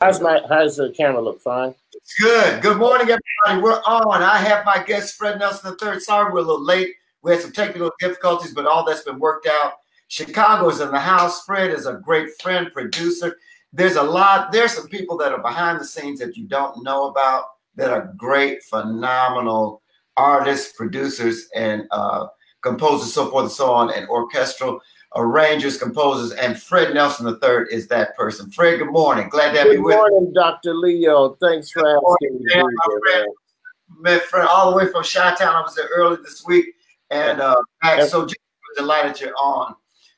How's the camera look? Fine? It's good. Good morning, everybody. We're on. I have my guest, Fred Nelson III. Sorry we're a little late. We had some technical difficulties, but all that's been worked out. Chicago is in the house. Fred is a great friend, producer. There's some people that are behind the scenes that you don't know about that are great, phenomenal artists, producers, and composers, so forth and so on, and orchestral arrangers, composers, and Fred Nelson III is that person. Fred, good morning. Glad to have you with us. Good morning, Dr. Leo. Thanks for asking me to be here, man. Fred, all the way from Chi-Town. I was there early this week, and so just delighted you're on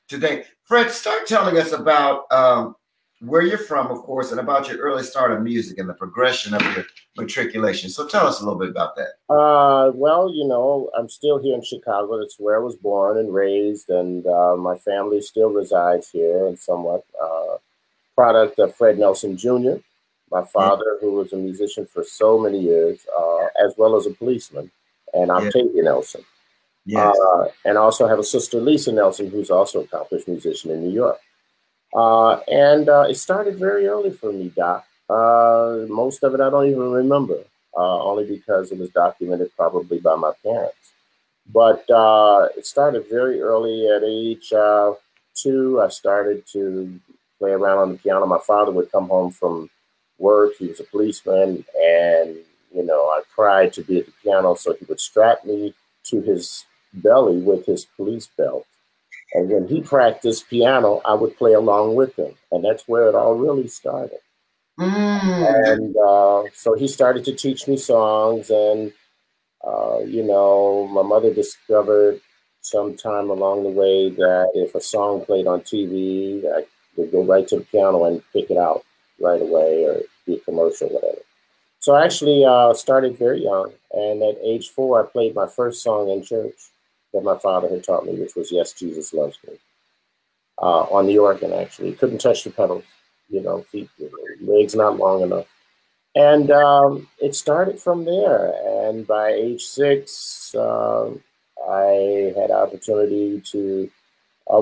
today. Fred, start telling us about where you're from, of course, and about your early start of music and the progression of your matriculation. So tell us a little bit about that. Well, you know, I'm still here in Chicago. That's where I was born and raised, and my family still resides here and somewhat. Product of Fred Nelson Jr., my father, who was a musician for so many years, as well as a policeman, and Octavia Nelson. Yes. And also have a sister, Lisa Nelson, who's also an accomplished musician in New York. And it started very early for me, Doc. Most of it I don't even remember, only because it was documented probably by my parents. But it started very early. At age 2, I started to play around on the piano. My father would come home from work. He was a policeman, and, you know, I cried to be at the piano, so he would strap me to his belly with his police belt. And when he practiced piano, I would play along with him. And that's where it all really started. And so he started to teach me songs. And, you know, my mother discovered sometime along the way that if a song played on TV, I would go right to the piano and pick it out right away, or be a commercial, whatever. So I actually started very young. And at age 4, I played my first song in church that my father had taught me, which was Yes, Jesus Loves Me, on the organ, actually. Couldn't touch the pedals, you know, feet, legs not long enough. And it started from there. And by age 6, I had opportunity to,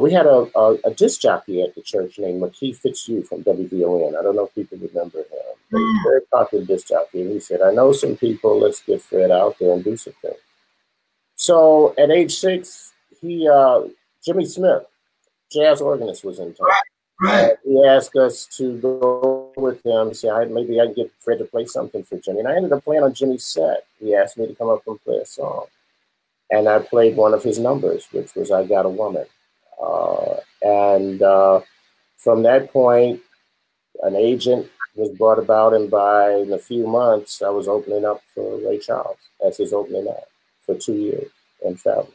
we had a disc jockey at the church named McKee Fitzhugh from WVON. I don't know if people remember him. He was a very popular disc jockey. And he said, I know some people, let's get Fred out there and do some things. So at age 6, Jimmy Smith, jazz organist, was in town. Right. He asked us to go with him. He said, maybe I can get Fred to play something for Jimmy. And I ended up playing on Jimmy's set. He asked me to come up and play a song. And I played one of his numbers, which was I Got a Woman. And from that point, an agent was brought about, and in a few months, I was opening up for Ray Charles as his opening act for 2 years and traveling.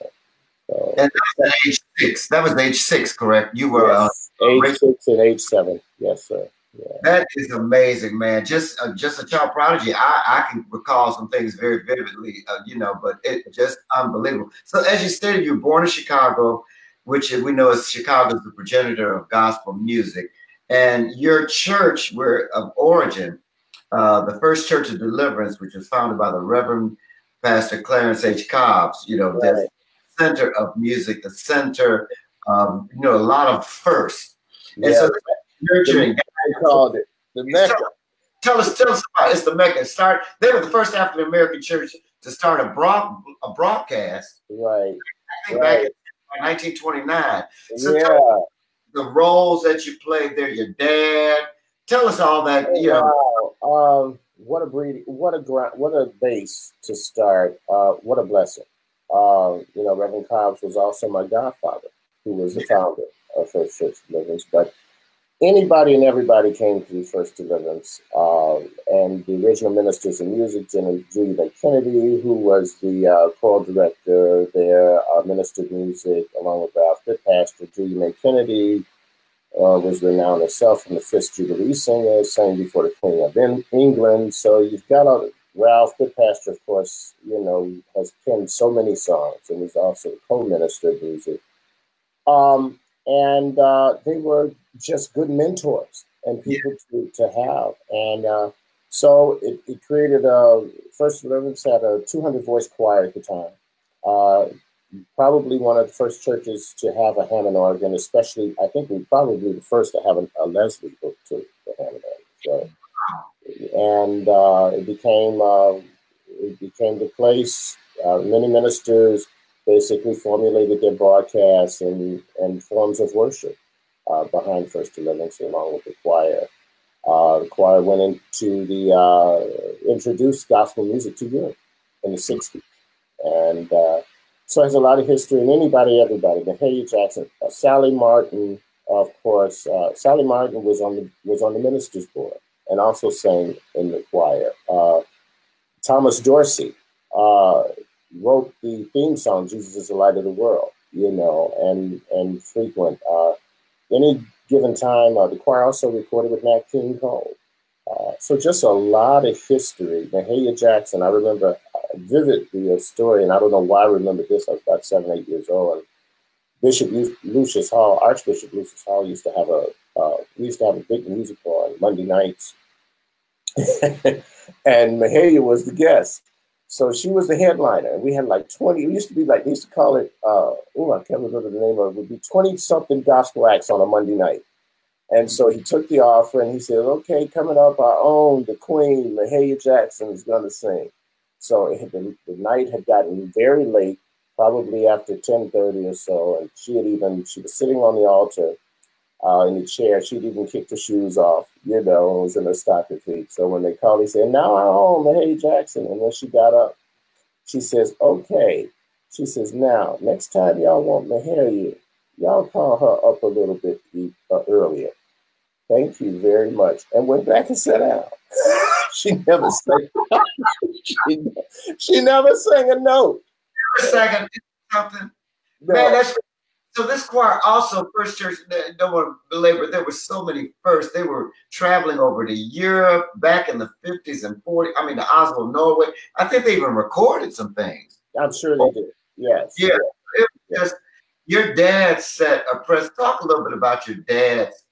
So, and that was age 6. That was age 6, correct? You were age 6 and age 7. Yes, sir. Yeah. That is amazing, man. Just a child prodigy. I can recall some things very vividly, you know, but it's just unbelievable. So as you stated, you were born in Chicago, which we know is Chicago is the progenitor of gospel music. And your church of origin, the First Church of Deliverance, which was founded by the Reverend Pastor Clarence H. Cobbs, you know, the center of music, the center, you know, a lot of firsts. And so nurturing. They called it the Mecca. Tell us about it. It's the Mecca. They were the first African American church to start a broadcast. Right. I think back in 1929. So tell us the roles that you played there, your dad. Tell us all that, you know. Wow. What a base to start. What a blessing. You know, Reverend Cobbs was also my godfather, who was the founder of First Church Deliverance. But anybody and everybody came through First Deliverance. And the original ministers of music, Julie May Kennedy, who was the choral director there, ministered music along with Ralph Fitzpatrick. Julie May Kennedy was renowned herself from the Fifth Jubilee Singers, sang before the Queen of England. So you've got Ralph Fitzpatrick, of course, you know, has penned so many songs, and he's also the co-minister of music. And they were just good mentors and people to have. And so it created First Deliverance had a 200-voice choir at the time. Probably one of the first churches to have a Hammond organ, especially, I think we probably the first to have a Leslie book to the Hammond organ. So and it became the place. Many ministers basically formulated their broadcasts and forms of worship behind First Deliverance, along with the choir. The choir went into introduced gospel music to Europe in the 60s. And so it has a lot of history. And everybody, Mahalia Jackson, Sally Martin, of course. Sally Martin was on the ministers' board and also sang in the choir. Thomas Dorsey wrote the theme song, Jesus is the Light of the World, and frequent. Any given time, the choir also recorded with Nat King Cole. So just a lot of history. Mahalia Jackson, I remember vividly a story, and I don't know why I remember this. I was about 7, 8 years old. And Archbishop Lucius Hall used to have a big musical on Monday nights. And Mahalia was the guest. So she was the headliner. And we had like 20, it used to be like, we used to call it, I can't remember the name of it. It would be 20-something gospel acts on a Monday night. And so he took the offer and he said, okay, coming up, our own, the Queen, Mahalia Jackson is going to sing. So the night had gotten very late, probably after 10:30 or so. And she was sitting on the altar in the chair. She'd even kicked her shoes off, and was in her stocking feet. So when they called, he said, now our own Mahalia Jackson. And when she got up, she says, okay. She says, now, next time y'all want Mahalia, y'all call her up a little bit earlier. Thank you very much. And went back and sat down. She never sang. she never sang a note. A second, something. No. Man, so this choir also, First Church, don't want to belabor, there were so many firsts. They were traveling over to Europe back in the 50s and 40s. I mean, to Oslo, Norway. I think they even recorded some things. I'm sure they did. Yes. Yeah. It was just, your dad set a press. Talk a little bit about your dad's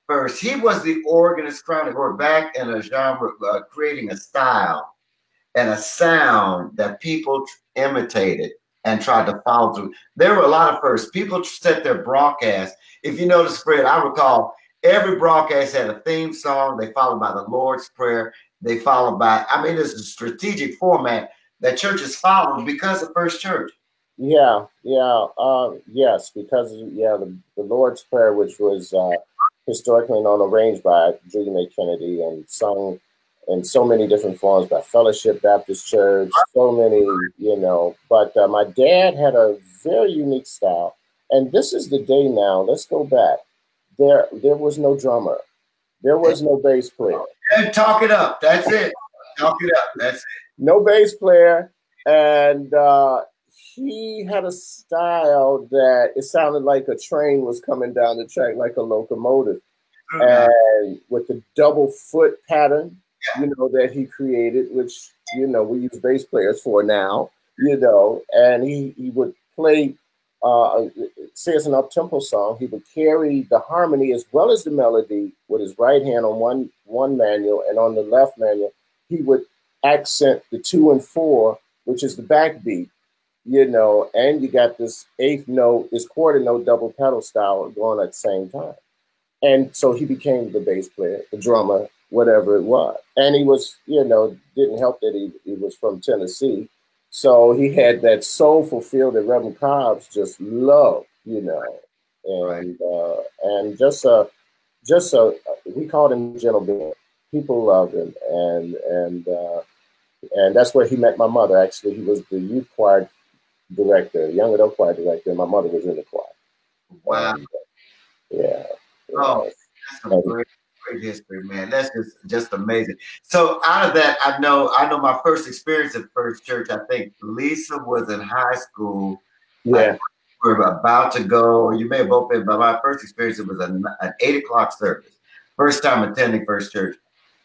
first. He was the organist crowning. We're back in a genre, creating a style and a sound that people imitated and tried to follow through. There were a lot of firsts. People set their broadcast. If you notice, Fred, I recall every broadcast had a theme song. They followed by the Lord's Prayer. They followed by, there's a strategic format that churches followed because of First Church. Yes, because the Lord's Prayer, which was historically known, arranged by Julia May Kennedy and sung in so many different forms by Fellowship Baptist Church, so many, But my dad had a very unique style. And this is the day now. Let's go back. There was no drummer. There was no bass player. And talk it up. That's it. Talk it up. That's it. No bass player. And he had a style that it sounded like a train was coming down the track, like a locomotive. And with the double foot pattern, that he created, which, we use bass players for now, and he would play, say it's an up-tempo song, he would carry the harmony as well as the melody with his right hand on one manual, and on the left manual, he would accent the 2 and 4, which is the backbeat, and you got this eighth note, this quarter note double pedal style going at the same time. And so he became the bass player, the drummer, whatever it was. And he was, didn't help that he was from Tennessee. So he had that soulful feel that Reverend Cobbs just loved, and just we called him Gentle Ben. People loved him. And that's where he met my mother. Actually, he was the youth choir director, young adult choir director, and my mother was in the choir. Wow. Yeah. Oh, that's some great history, man. That's just amazing. So out of that, I know my first experience at First Church, I think Lisa was in high school. Yeah. We were about to go, or you may have both been, but my first experience, it was an 8 o'clock service. First time attending First Church.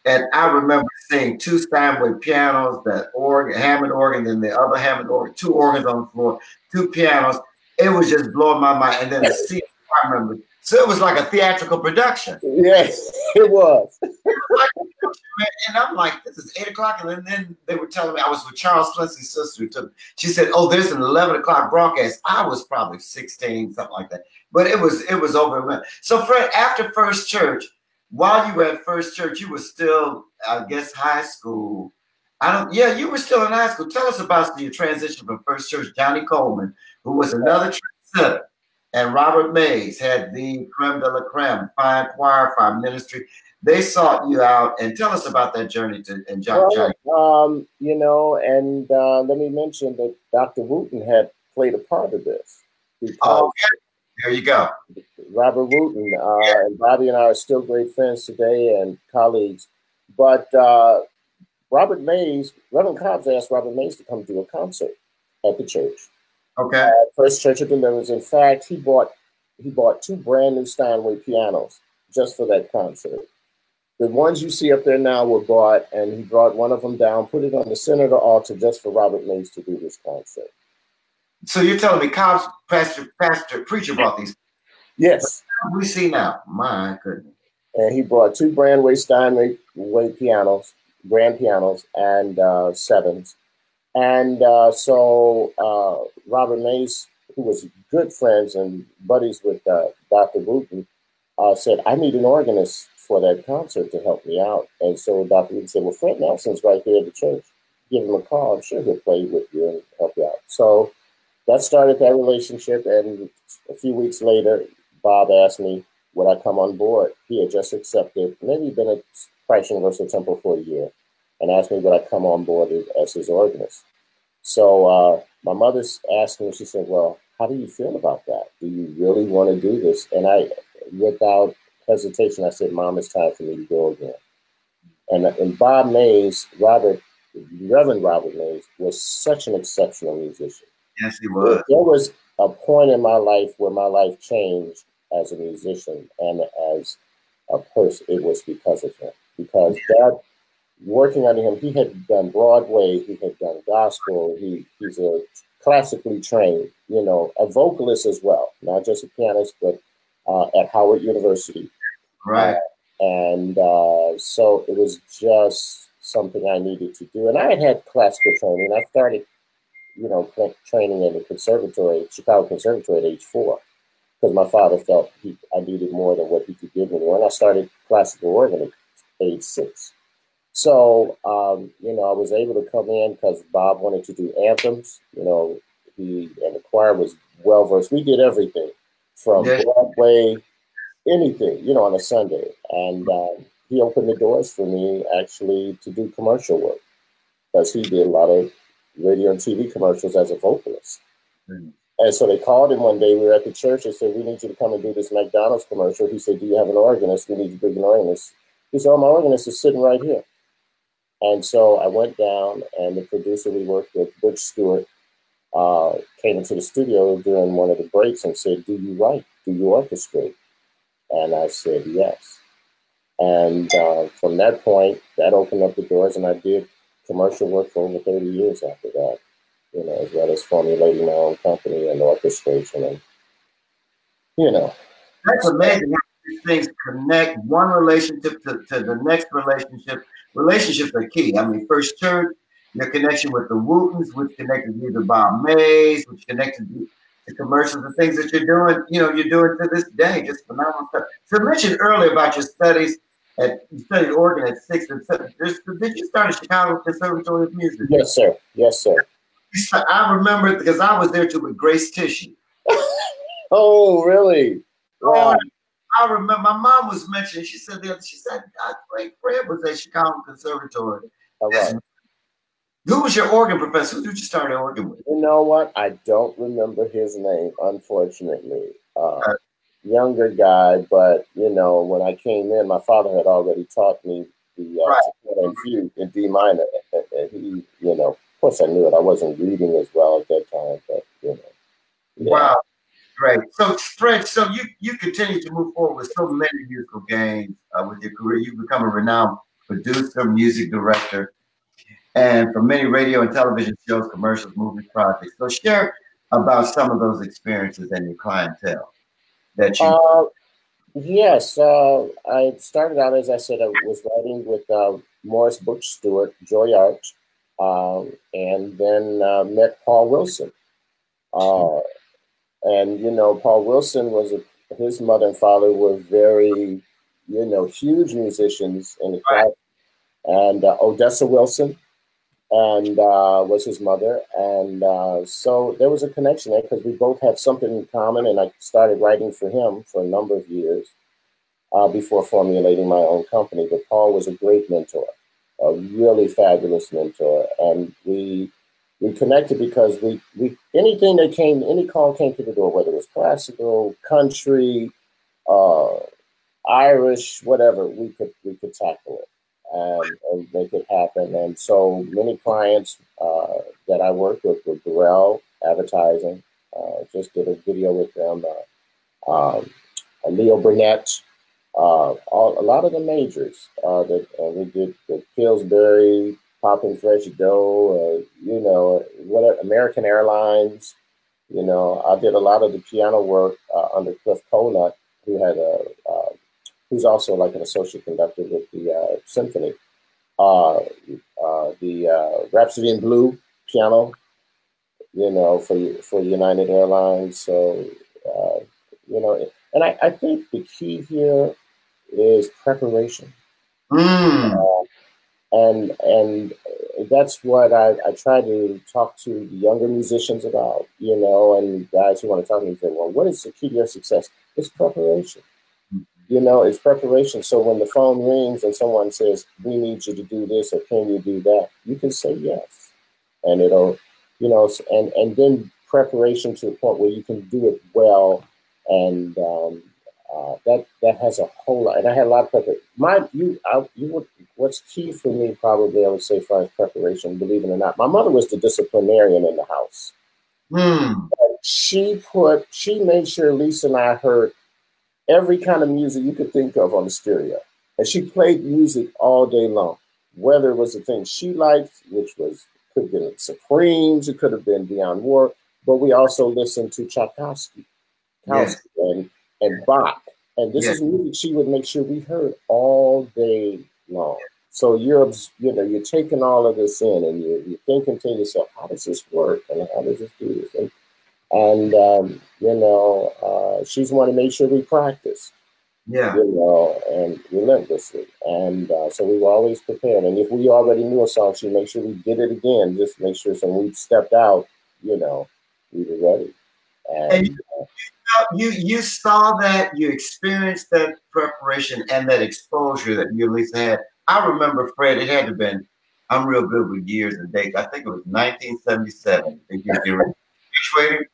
And I remember seeing 2 Steinway pianos, that organ, Hammond organ, then the other Hammond organ, 2 organs on the floor, 2 pianos. It was just blowing my mind. And then a seat, I remember. So it was like a theatrical production. Yes, it was. And I'm like, this is 8 o'clock. And then they were telling me, I was with Charles Clancy's sister. She said, oh, there's an 11 o'clock broadcast. I was probably 16, something like that. But it was overwhelming. So Fred, after First Church, while you were at First Church, you were still, I guess, high school. Yeah, you were still in high school. Tell us about your transition from First Church. Johnny Coleman, who was another trendsetter, and Robert Mays had the creme de la creme, fine choir, fine ministry. They sought you out, and tell us about that journey and Johnny. You know, and let me mention that Dr. Wooten had played a part of this. Oh, okay. There you go. Robert Wooten and Bobby and I are still great friends today and colleagues. But Robert Mays, Reverend Cobbs asked Robert Mays to come do a concert at the church. Okay. First Church of Deliverance. In fact, he bought 2 brand new Steinway pianos just for that concert. The ones you see up there now were bought, and he brought one of them down, put it on the center of the altar just for Robert Mays to do this concert. So you're telling me Cobb's preacher brought these? Yes. We see now. My goodness. And he brought 2 brand Steinway pianos, grand pianos, and 7s. And so Robert Mays, who was good friends and buddies with Dr. Wooten, said, I need an organist for that concert to help me out. And so Dr. Wooten said, well, Fred Nelson's right here at the church. Give him a call. I'm sure he'll play with you and help you out. So that started that relationship. And a few weeks later, Bob asked me, would I come on board? He had just accepted, maybe been at Christ Universal Temple for a year, and asked me would I come on board as his organist. So my mother asked me, she said, well, how do you feel about that? Do you really want to do this? And I, without hesitation, I said, Mom, it's time for me to go again. And Bob Mays, Reverend Robert Mays, was such an exceptional musician. Yes, he was. There was a point in my life where my life changed as a musician and as a person. It was because of him. Because that, working under him, he had done Broadway, he had done gospel, he's a classically trained, you know, a vocalist as well, not just a pianist, but at Howard University. Right. So it was just something I needed to do. And I had classical training. I started, you know, training at the conservatory, Chicago Conservatory at age 4, because my father felt I needed more than what he could give me. When I started classical organ at age 6. So, you know, I was able to come in because Bob wanted to do anthems. You know, and the choir was well-versed. We did everything from Broadway, anything, you know, on a Sunday. And he opened the doors for me, actually, to do commercial work because he did a lot of radio and TV commercials as a vocalist. Mm-hmm. And so they called him one day. We were at the church and said, we need you to come and do this McDonald's commercial. He said, do you have an organist? We need to bring an organist. He said, oh, my organist is sitting right here. And so I went down, and the producer we worked with, Butch Stewart, came into the studio during one of the breaks and said, do you write? Do you orchestrate? And I said, yes. And from that point, that opened up the doors, and I did commercial work for over 30 years after that, you know, as well as formulating my own company and orchestration. And, you know. That's amazing how these things connect one relationship to the next relationship. Relationships are key. I mean, First Church, your connection with the Wootens, which connected you to Bob Mays, which connected you to commercials, the things that you're doing, you know, you're doing to this day, just phenomenal stuff. So you mentioned earlier about your studies. You studied organ at 6 and 7. Did you start at Chicago Conservatory of Music? Yes, sir. Yes, sir. I remember because I was there too with Grace Tishy. Oh, really? Wow. I remember my mom was mentioning. She said, great Fred was at Chicago Conservatory. All right. Who was your organ professor? Who did you start organ with? You know what? I don't remember his name, unfortunately. Younger guy, but you know, when I came in, my father had already taught me the fugue in D minor, and he, you know, of course I knew it. I wasn't reading as well at that time, but you know. Yeah. Wow, great. So Fred, so you continue to move forward with so many musical gains with your career. You've become a renowned producer, music director, and for many radio and television shows, commercials, movies, projects. So share about some of those experiences and your clientele. That you yes, I started out, as I said, I was writing with Morris Butch Stewart, Joy Arch, and then met Paul Wilson. And, you know, Paul Wilson his mother and father were very you know, huge musicians in the crowd, and Odessa Wilson, and was his mother. And so there was a connection there because we both had something in common. And I started writing for him for a number of years before formulating my own company. But Paul was a great mentor, a really fabulous mentor. And we connected because we anything that came, any call came to the door, whether it was classical, country, Irish, whatever, we could tackle it and make it happen. And so many clients that I worked with Burrell Advertising, just did a video with them. Leo Burnett, a lot of the majors that we did with Pillsbury, Poppin' Fresh Dough, you know, whatever, American Airlines. You know, I did a lot of the piano work under Cliff Colnut, who had who's also like an associate conductor with the symphony. The Rhapsody in Blue piano, you know, for United Airlines. So, you know, and I think the key here is preparation. And that's what I try to talk to the younger musicians about, you know, and guys who want to talk to me say, well, what is the key to your success? It's preparation. You know, it's preparation. So when the phone rings and someone says, we need you to do this or can you do that? You can say yes. And it'll, you know, and then preparation to the point where you can do it well. And that has a whole lot. And I had a lot of preparation. What's key for me, probably, I would say, as far as preparation, believe it or not, my mother was the disciplinarian in the house. She made sure Lisa and I heard every kind of music you could think of on the stereo. And she played music all day long, whether it was the thing she liked, which could have been Supremes, it could have been Dionne Warwick, but we also listened to Tchaikovsky, and Bach. And this is music she would make sure we heard all day long. So you're taking all of this in and you're thinking to yourself, how does this work? And how does this do this? And you know, she's one to make sure we practice, you know, and relentlessly. And so we were always prepared. And if we already knew a song, she'd make sure we did it again, just to make sure so when we stepped out, you know, we were ready. And you saw that, you experienced that preparation and that exposure that you at least had. I remember, Fred, it had to have been, I'm real good with years and dates. I think it was 1977. I think you were graduating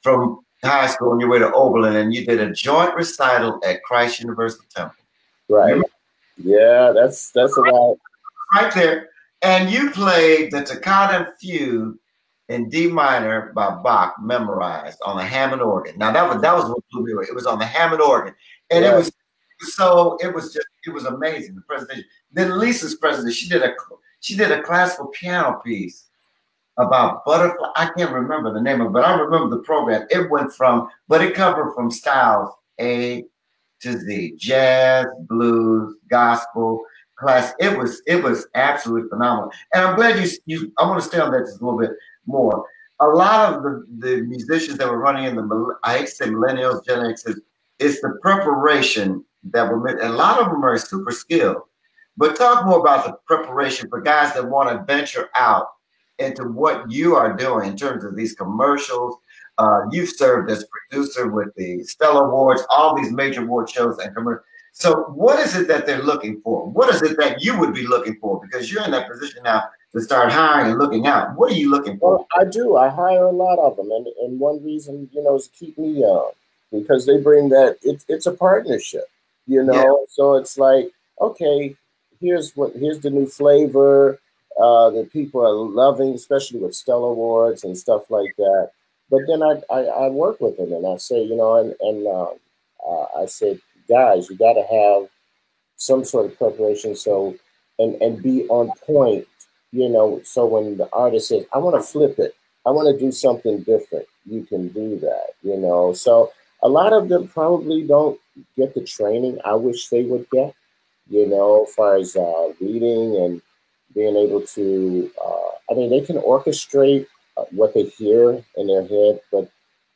from high school on your way to Oberlin, and you did a joint recital at Christ University Temple. Right. Yeah, that's a lot. Right there. And you played the Toccata Fugue in D minor by Bach, memorized on the Hammond organ. Now that was what blew me away. It was on the Hammond organ, and it was amazing, the presentation. Then Lisa's presentation, she did a classical piano piece about butterfly. I can't remember the name of it, but I remember the program. It covered from styles A to Z, jazz, blues, gospel, class. It was absolutely phenomenal. And I'm glad I want to stay on that just a little bit more. A lot of the musicians that were running in I hate to say millennials, Gen X's, it's the preparation that and a lot of them are super skilled. But talk more about the preparation for guys that want to venture out into what you are doing in terms of these commercials. You've served as producer with the Stellar Awards, all these major award shows and commercials. So what is it that they're looking for? What is it that you would be looking for? Because you're in that position now to start hiring and looking out. What are you looking for? Well, I do. I hire a lot of them. And one reason, you know, is to keep me young. Because they bring that, it's a partnership, you know? Yeah. So it's like, okay, here's the new flavor that people are loving, especially with Stellar Awards and stuff like that. But then I work with them and I say, you know, and I said, guys, you got to have some sort of preparation. So, and be on point, you know, so when the artist says, I want to flip it, I want to do something different, you can do that, you know? So a lot of them probably don't get the training I wish they would get, you know, as far as reading and being able to, I mean, they can orchestrate what they hear in their head, but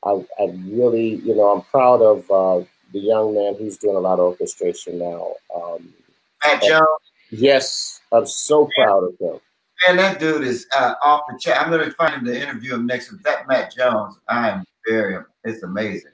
I really, you know, I'm proud of the young man who's doing a lot of orchestration now. Matt Jones. Yes, I'm so proud of him. Man, that dude is off the chat. I'm going to find him to interview him next week. That Matt Jones, it's amazing.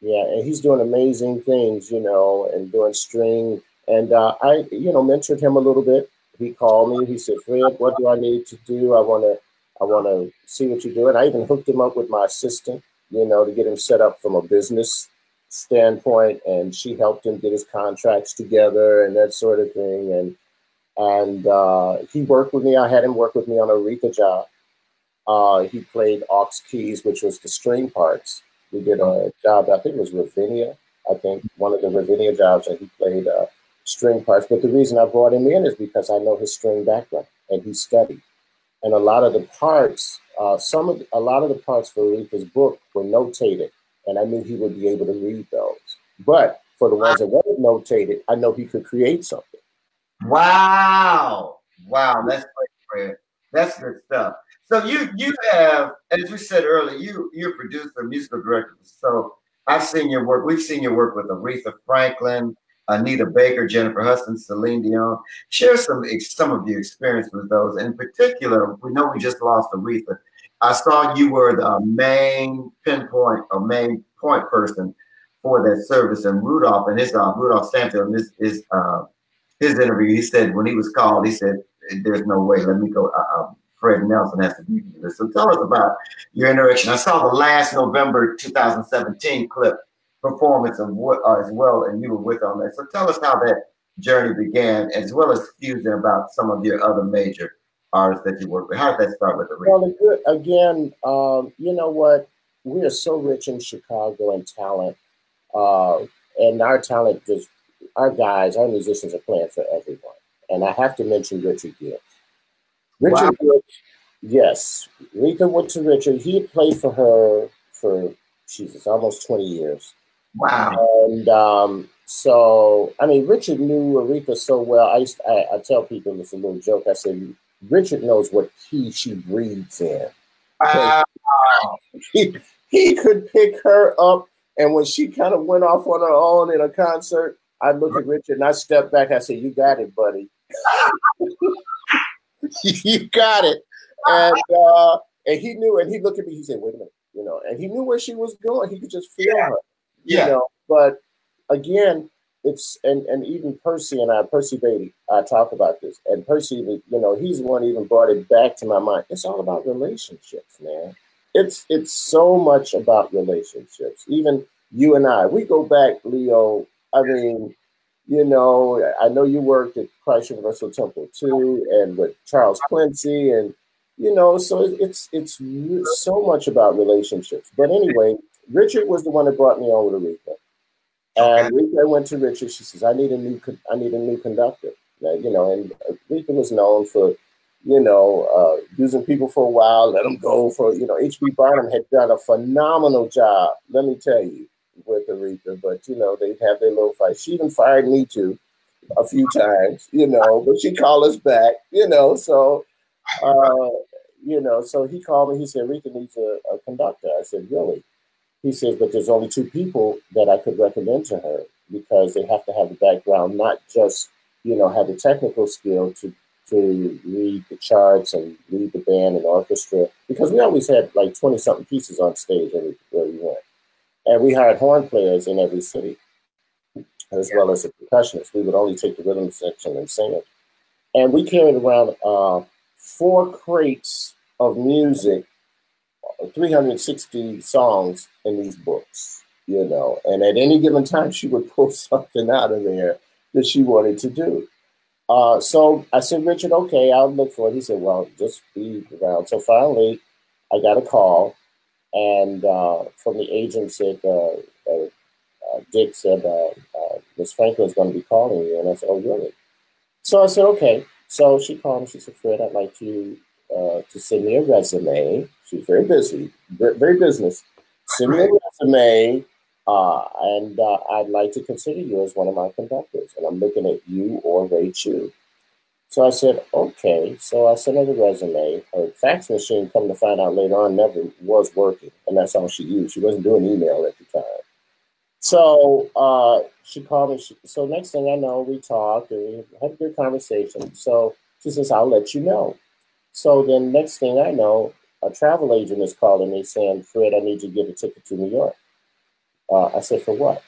Yeah, and he's doing amazing things, you know, and doing string. And I, you know, mentored him a little bit. He called me. He said, "Fred, what do I need to do? I want to see what you do." And I even hooked him up with my assistant, you know, to get him set up from a business standpoint. And she helped him get his contracts together and that sort of thing. And he worked with me. I had him work with me on an Aretha job. He played aux keys, which was the string parts. We did a job, I think it was Ravinia. I think one of the Ravinia jobs, and he played string parts. But the reason I brought him in is because I know his string background, and he studied. And a lot of the parts, a lot of the parts for Aretha's book were notated, and I knew he would be able to read those. But for the ones that weren't notated, I know he could create something. Wow, that's great, Fred. That's good stuff. So you have, as we said earlier, you're a producer, musical director. So I've seen your work. We've seen your work with Aretha Franklin, Anita Baker, Jennifer Hudson, Celine Dion. Share some of your experience with those. In particular, we know we just lost Aretha. I saw you were the main point person for that service. And Rudolph and Rudolph Stanfield, his interview, he said when he was called, he said, "There's no way. Let me go. Fred Nelson has to be here." So tell us about your interaction. I saw the last November 2017 clip performance of what as well, and you were with on that. So tell us how that journey began, as well as fusing about some of your other major artists that you work with. How did that start with the Well, again, you know what? We are so rich in Chicago in talent, and our talent just. Our guys, our musicians are playing for everyone. And I have to mention Richard Gibbs. Richard Gibbs, yes. Rita went to Richard. He had played for her for, almost 20 years. Wow. And so, I mean, Richard knew Aretha so well. I tell people, it's a little joke. I said, Richard knows what key she breathes in. Wow. He could pick her up. And when she kind of went off on her own in a concert, I look at Richard and I step back. I say, "You got it, buddy. You got it." And he knew, and he looked at me. He said, "Wait a minute," you know. And he knew where she was going. He could just feel her, you know. But again, it's and even Percy Beatty, I talk about this. And Percy, you know, he's the one who even brought it back to my mind. It's all about relationships, man. It's so much about relationships. Even you and I, we go back, Leo. I mean, you know, I know you worked at Christ Universal Temple too, and with Charles Quincy, and you know, so it's so much about relationships. But anyway, Richard was the one that brought me on with Aretha, and Aretha went to Richard. She says, "I need a new conductor." You know, and Aretha was known for, you know, using people for a while, let them go for, you know. H.B. Barnum had done a phenomenal job, let me tell you, with Aretha, but you know, they have their little fight. She even fired me too a few times, you know, but she called us back, you know. So you know, so he called me, he said, "Aretha needs a conductor." I said, "Really?" He says, "But there's only 2 people that I could recommend to her, because they have to have the background, not just, you know, have the technical skill to read the charts and lead the band and orchestra, because we always had like 20-something pieces on stage everywhere we went. And we hired horn players in every city, as well as a percussionist. We would only take the rhythm section and sing it. And we carried around 4 crates of music, 360 songs in these books, you know. And at any given time, she would pull something out of there that she wanted to do. So I said, "Richard, okay, I'll look for it." He said, "Well, just be around." So finally, I got a call. And from the agent said, Dick said, "Miss Franklin is going to be calling you." And I said, "Oh, really?" So I said, "Okay." So she called me. She said, "Fred, I'd like you to send me a resume." She's very busy, very business. "Send me a resume, and I'd like to consider you as one of my conductors. And I'm looking at you or Ray Chu." So I said, "Okay." So I sent her the resume. Her fax machine, come to find out later on, never was working. And that's all she used. She wasn't doing email at the time. So she called me. So next thing I know, we talked and we had a good conversation. So she says, "I'll let you know." So then next thing I know, a travel agent is calling me saying, "Fred, I need you to get a ticket to New York." I said, "For what?"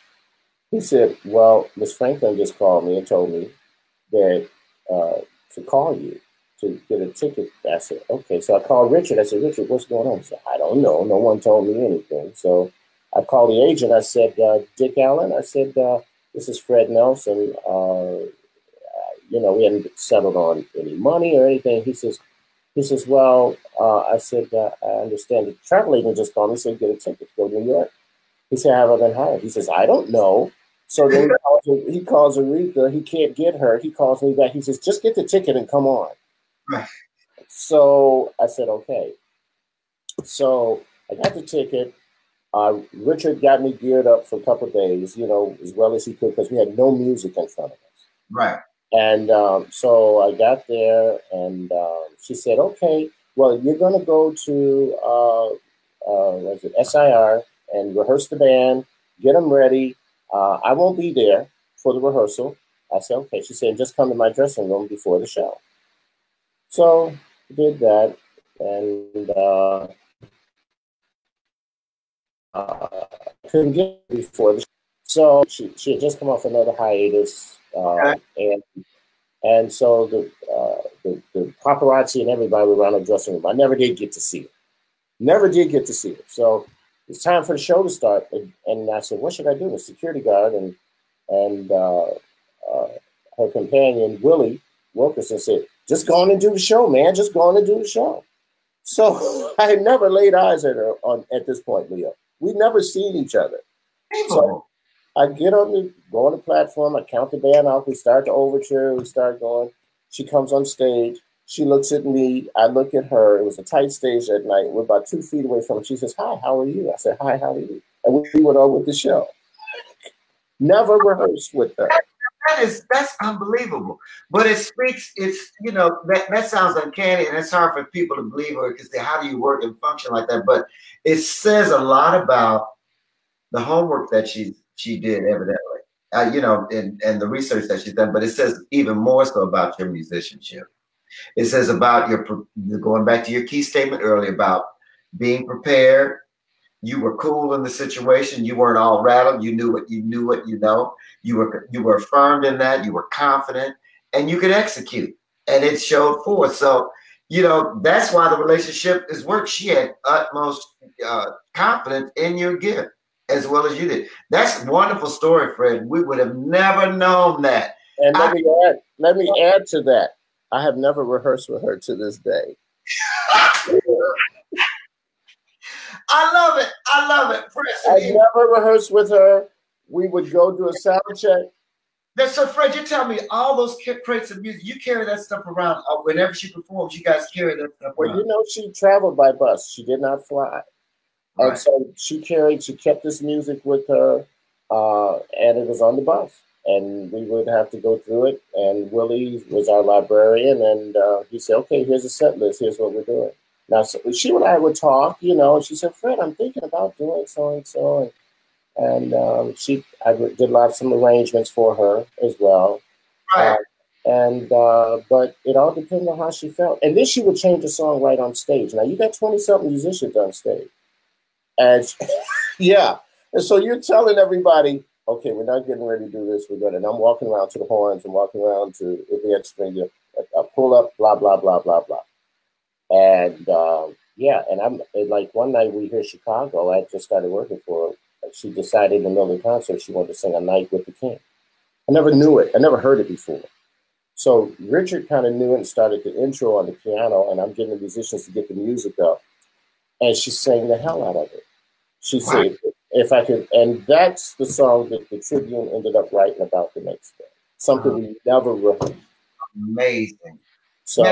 He said, "Well, Miss Franklin just called me and told me that to call you to get a ticket." I said, "Okay." So I called Richard. I said, "Richard, what's going on?" He said, "I don't know. No one told me anything." So I called the agent. I said, "Dick Allen." I said, "This is Fred Nelson. We hadn't settled on any money or anything." He says, "Well," I said, "I understand the travel agent just called me and said get a ticket to go to New York." He said, "Have I been hired?" He says, "I don't know." So then he calls Aretha. He can't get her. He calls me back. He says, "Just get the ticket and come on." Right. So I said, "Okay." So I got the ticket. Richard got me geared up for a couple of days, as well as he could, because we had no music in front of us. Right. And so I got there, and she said, "Okay, well, you're going to go to what is it, SIR, and rehearse the band, get them ready. I won't be there for the rehearsal." I said, "Okay." She said, "Just come to my dressing room before the show." So I did that, and couldn't get before the show. So she had just come off another hiatus, and so the paparazzi and everybody were around the dressing room. I never did get to see it. Never did get to see it. So it's time for the show to start. And I said, "What should I do?" The security guard and her companion, Willie Wilkerson, said, "Just go on and do the show, man. Just go on and do the show." So I had never laid eyes at her at this point, Leo. We'd never seen each other. So I go on the platform, I count the band off, we start the overture, we start going. She comes on stage, she looks at me, I look at her. It was a tight stage that night. We're about 2 feet away from her. She says, "Hi, how are you?" I said, "Hi, how are you?" And we went on with the show. Never rehearsed with her. That's unbelievable. But it speaks, that sounds uncanny, and it's hard for people to believe, or because how do you work and function like that? But it says a lot about the homework that she did, evidently, and the research that she's done. But it says even more so about your musicianship. It says about going back to your key statement earlier about being prepared. You were cool in the situation. You weren't all rattled. You knew what you know. You were affirmed in that. You were confident, and you could execute, and it showed forth. So, that's why the relationship is worked. She had utmost confidence in your gift as well as you did. That's a wonderful story, Fred. We would have never known that. And let me add to that. I have never rehearsed with her to this day. I love it. I never rehearsed with her. We would go do a sound check. So, Fred, you're telling me all those crates of music, you carry that stuff around whenever she performs. You guys carry that stuff around. Well, she traveled by bus. She did not fly. Right. And so she kept this music with her, and it was on the bus. And we would have to go through it. And Willie was our librarian, and he said, "Okay, here's a set list. Here's what we're doing." Now, so she and I would talk, and she said, "Fred, I'm thinking about doing so and so." And I did some arrangements for her as well. Right. But it all depended on how she felt. And then she would change the song right on stage. Now, you got 20-something musicians on stage. And yeah. And so you're telling everybody, "Okay, we're not getting ready to do this. We're going to," and I'm walking around to the horns and walking around to, if we had string, pull up, blah, blah, blah, blah, blah. And and I'm like, one night we hear Chicago, I just started working for her. She decided in the middle of the concert she wanted to sing A Night with the King. I never knew it. I never heard it before. So Richard kind of knew it and started the intro on the piano, and I'm getting the musicians to get the music up. And she sang the hell out of it. She said, "If I could," and that's the song that the Tribune ended up writing about the next day. Something we never rehearsed. Amazing. So,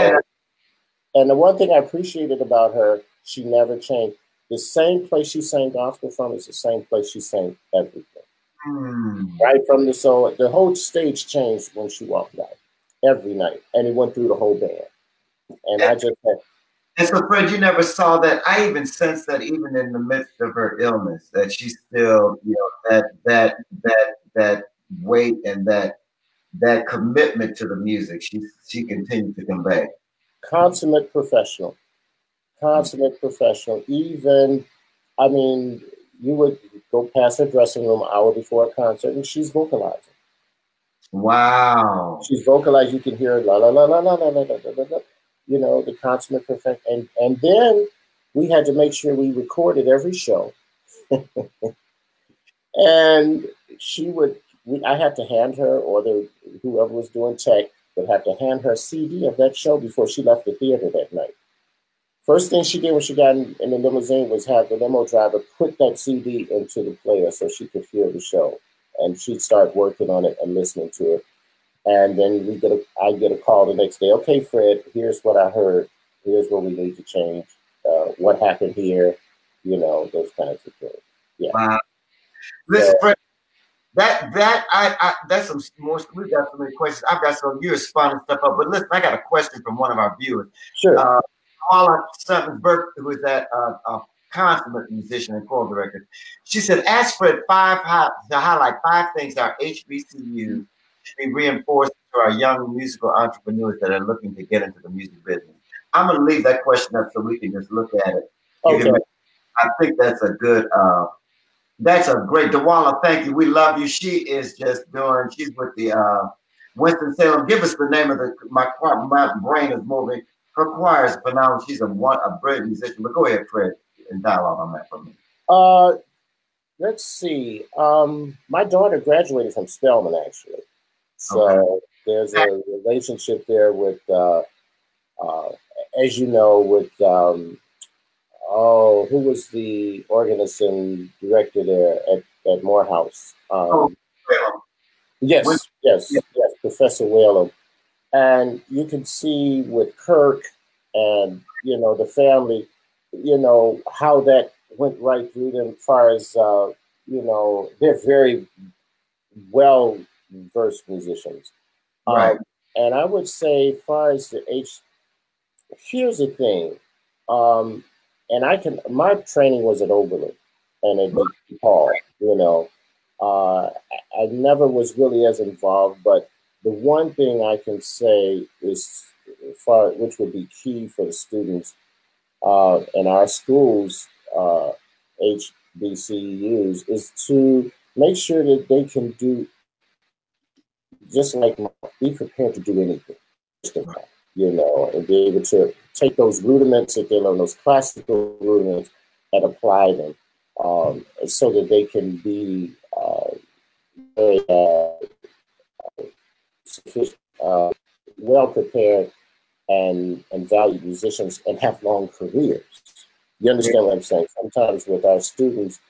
and the one thing I appreciated about her, she never changed. The same place she sang gospel from is the same place she sang everything. Right from the whole stage changed when she walked out every night, and it went through the whole band. And I just had, And so, Fred, you never saw that. I even sensed that even in the midst of her illness, that she still, you know, that weight and that commitment to the music, she continued to convey. Consummate professional. Consummate professional. Even, I mean, you would go past her dressing room an hour before a concert and she's vocalizing. Wow. She's vocalized. You can hear la la la la la la la la la la. You know, the consummate perfection. And then we had to make sure we recorded every show. And she would, I had to hand her, or whoever was doing tech would have to hand her a CD of that show before she left the theater that night. First thing she did when she got in the limousine was have the limo driver put that CD into the player so she could hear the show. And she'd start working on it and listening to it. And then I get a call the next day. Okay, Fred, here's what I heard. Here's what we need to change. What happened here? You know, those kinds of things. Yeah. Wow. Listen, Fred, that's some more. We've got so many questions. I've got some. You're spawning stuff up, but listen, I got a question from one of our viewers. Sure. Paula Sutton-Burke, who is a consummate musician and choral director. She said, ask Fred to highlight 5 things our HBCU should be reinforced to our young musical entrepreneurs that are looking to get into the music business. I'm going to leave that question up so we can just look at it. Okay. I think that's a good, that's a great, Dawala, thank you. We love you. She is just she's with the Winston-Salem. Give us the name of my brain is moving. Her choir is phenomenal. She's a brilliant musician. But go ahead, Fred, and dialogue on that for me. Let's see. My daughter graduated from Spelman, actually. So there's a relationship there with, as you know, with, who was the organist and director there at Morehouse? Yes, Professor Whalum. And you can see with Kirk and, you know, the family, you know, how that went right through them as far as, you know, they're very well-versed musicians. Right. And I would say as far as here's the thing. And my training was at Oberlin and at DePaul, you know. I never was really as involved, but the one thing I can say is, which would be key for the students in our schools, HBCUs, is to make sure that they can do, just like be prepared to do anything, you know, and be able to take those rudiments, if they learn those classical rudiments, and apply them so that they can be very well prepared and valued musicians and have long careers. You understand what I'm saying? Sometimes with our students,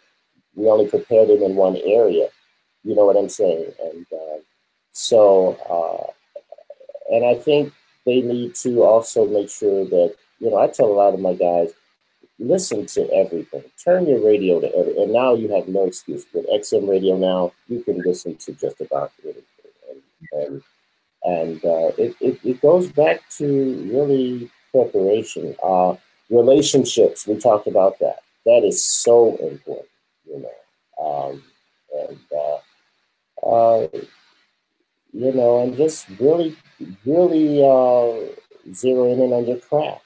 we only prepare them in one area. You know what I'm saying? And and I think they need to also make sure that, you know, I tell a lot of my guys, listen to everything. Turn your radio to everything. And now you have no excuse. With XM radio now, you can listen to just about anything. And it goes back to really preparation. Relationships, we talked about that. That is so important, you know. You know, and just really zeroing in on your craft,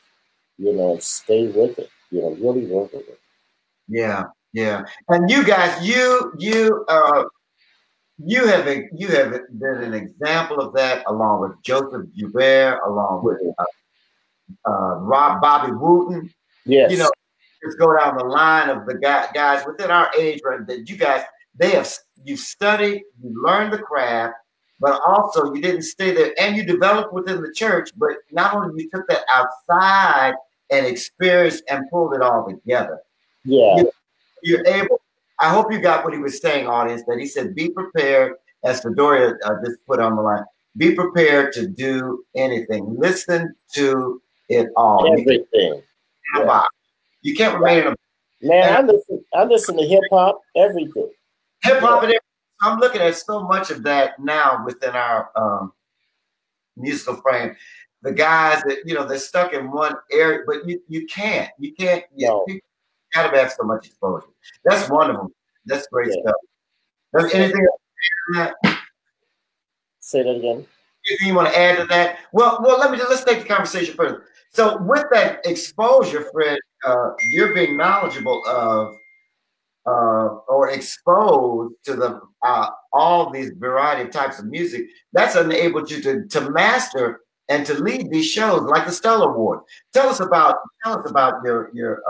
you know, and stay with it, you know, really work with it. Yeah, yeah. And you guys, you have been an example of that, along with Joseph Joubert, along with Bobby Wooten. Yes. You know, just go down the line of the guys within our age, right? That you guys, you studied, you learned the craft, but also you didn't stay there, and you developed within the church. But not only you took that outside and experienced and pulled it all together. Yeah, you're able. I hope you got what he was saying, audience. That he said, "Be prepared," as Fedoria just put on the line. Be prepared to do anything. Listen to it all. Everything. You can't remain in a man. I listen to hip hop. Everything. Hip hop and everything. I'm looking at so much of that now within our musical frame. the guys that, you know, they're stuck in one area, but you can't. No. You gotta have so much exposure. That's wonderful. That's great Yeah. stuff. There's anything else to add to that? Say that again. Anything you want to add to that? Well, let's take the conversation further. So with that exposure, Fred, you're being knowledgeable of or exposed to the all these variety of types of music. That's enabled you to master and to lead these shows like the Stellar Awards. Tell us about your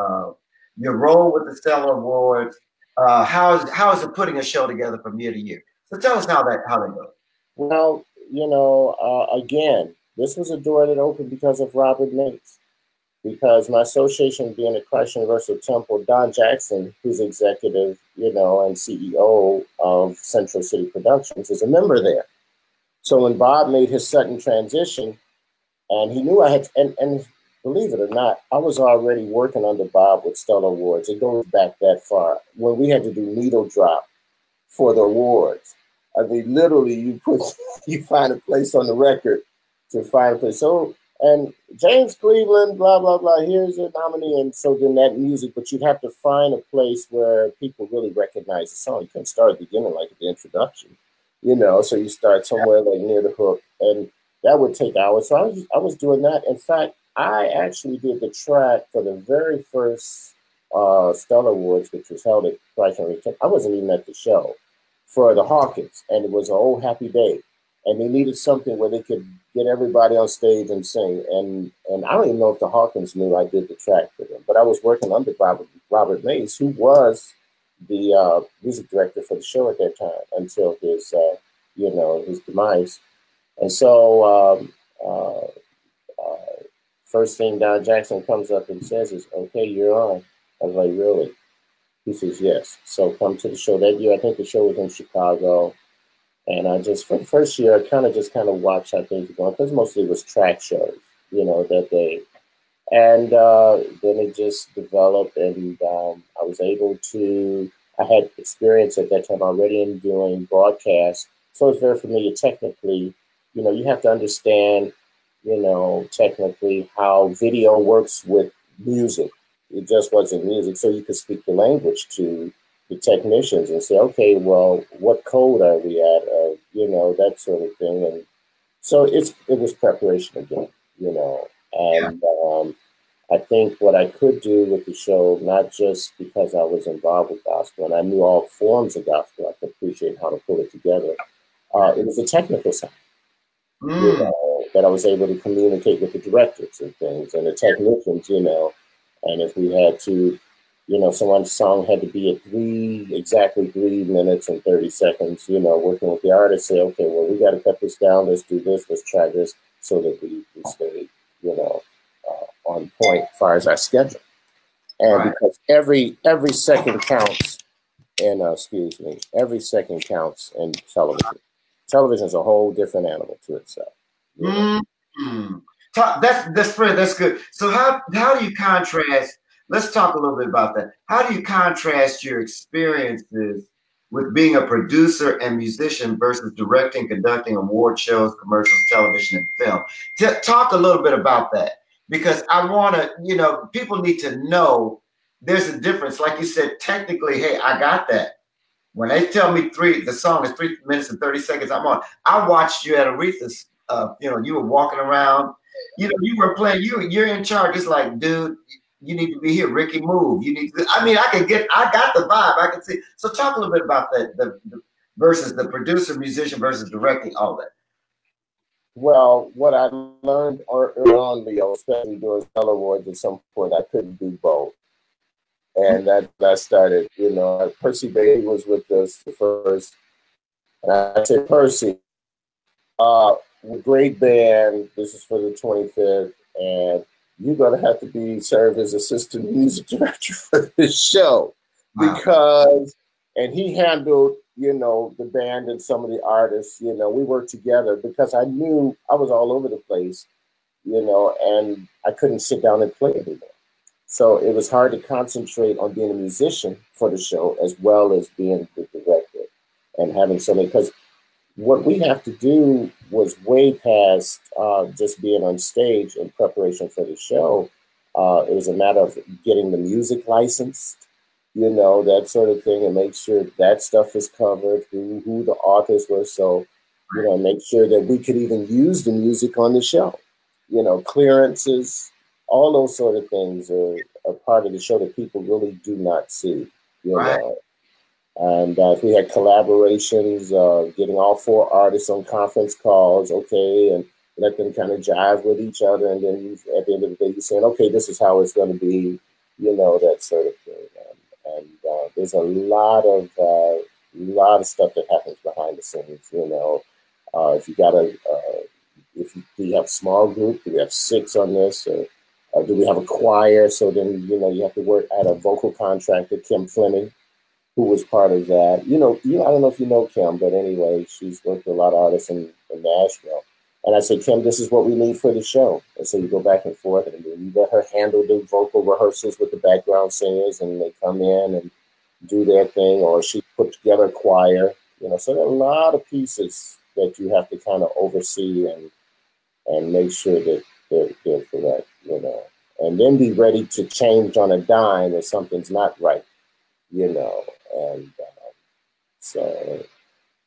role with the Stellar Awards. How is it putting a show together from year to year? So tell us how that goes. Well, you know, again, this was a door that opened because of Robert Mays. Because my association being at Christ Universal Temple, Don Jackson, who's executive, you know, and CEO of Central City Productions, is a member there. So when Bob made his sudden transition, and he knew I had, and believe it or not, I was already working under Bob with Stellar Awards. It goes back that far. When we had to do needle drop for the awards, I mean, literally, you find a place on the record to find a place. So, and James Cleveland, blah, blah, blah, here's your nominee. And so then that music, but you'd have to find a place where people really recognize the song. You can start at the beginning, like at the introduction, you know, so you start somewhere like near the hook, and that would take hours. So I was doing that. In fact, I actually did the track for the very first Stellar Awards, which was held at Christ Universal. I wasn't even at the show for the Hawkins, and it was an old happy day. And they needed something where they could get everybody on stage and sing. And I don't even know if the Hawkins knew I did the track for them, but I was working under Robert Mays, who was the music director for the show at that time until his, you know, his demise. And so first thing Don Jackson comes up and says is, "Okay, you're on." I was like, "Really?" He says, "Yes." So come to the show that year. I think the show was in Chicago. And I just, for the first year, I kind of watched how things were going, because mostly it was track shows, you know, that day. And then it just developed, and I was able to, I had experience at that time already in doing broadcast. So it's very familiar technically. You know, you have to understand, you know, technically how video works with music. It just wasn't music. So you could speak the language to the technicians and say, okay, well, what code are we at? You know, that sort of thing. And so it was preparation again, you know. And I think what I could do with the show, not just because I was involved with gospel and I knew all forms of gospel, I could appreciate how to pull it together. It was the technical side, you know, that I was able to communicate with the directors and things and the technicians, you know. And if we had to, you know, someone's song had to be at exactly 3 minutes and 30 seconds, you know, working with the artist, say, okay, well, we got to cut this down. Let's do this. Let's try this, so that we stay, you know, on point as far as our schedule. And because every second counts in, every second counts in television. Television is a whole different animal to itself. You know? That's Fred. That's good. So how do you contrast? Let's talk a little bit about that. How do you contrast your experiences with being a producer and musician versus directing, conducting award shows, commercials, television, and film? Talk a little bit about that, because I want to, you know, people need to know there's a difference. Like you said, technically, hey, I got that. When they tell me the song is 3 minutes and 30 seconds, I'm on. I watched you at Aretha's, you know, you were walking around, you know, you were playing, you're in charge. It's like, dude, you need to be here. Ricky, move. You need to, I mean, I got the vibe. I can see. So talk a little bit about that, the versus the producer, musician versus directing, all that. Well, what I learned early on, Leo, especially during Stellar Awards, at some point, I couldn't do both. And that started, you know, Percy Bailey was with us first. And I said, Percy, great band. This is for the 25th. And you're going to have to serve as assistant music director for this show. Because, and he handled, you know, the band and some of the artists, you know, we worked together because I knew I was all over the place, you know, and I couldn't sit down and play anymore. So it was hard to concentrate on being a musician for the show as well as being the director and having something, because what we have to do was way past just being on stage in preparation for the show. It was a matter of getting the music licensed, that sort of thing, and make sure that stuff is covered, who the authors were. So, make sure that we could even use the music on the show, clearances, all those sort of things are part of the show that people really do not see, know. And we had collaborations, getting all 4 artists on conference calls, okay, and let them kind of jive with each other. And then at the end of the day, you're saying, okay, this is how it's going to be, that sort of thing. And there's a lot of stuff that happens behind the scenes, if you got if we have a small group, do we have 6 on this, or do we have a choir? So then, you have to work at a vocal contractor, Kim Fleming, who was part of that. I don't know if you know Kim, but anyway, she's worked with a lot of artists in Nashville. And I said, Kim, this is what we need for the show. And so you go back and forth, and you let her handle the vocal rehearsals with the background singers, and they come in and do their thing, or she put together a choir. So there are a lot of pieces that you have to kind of oversee and make sure that they're correct, and then be ready to change on a dime if something's not right, and so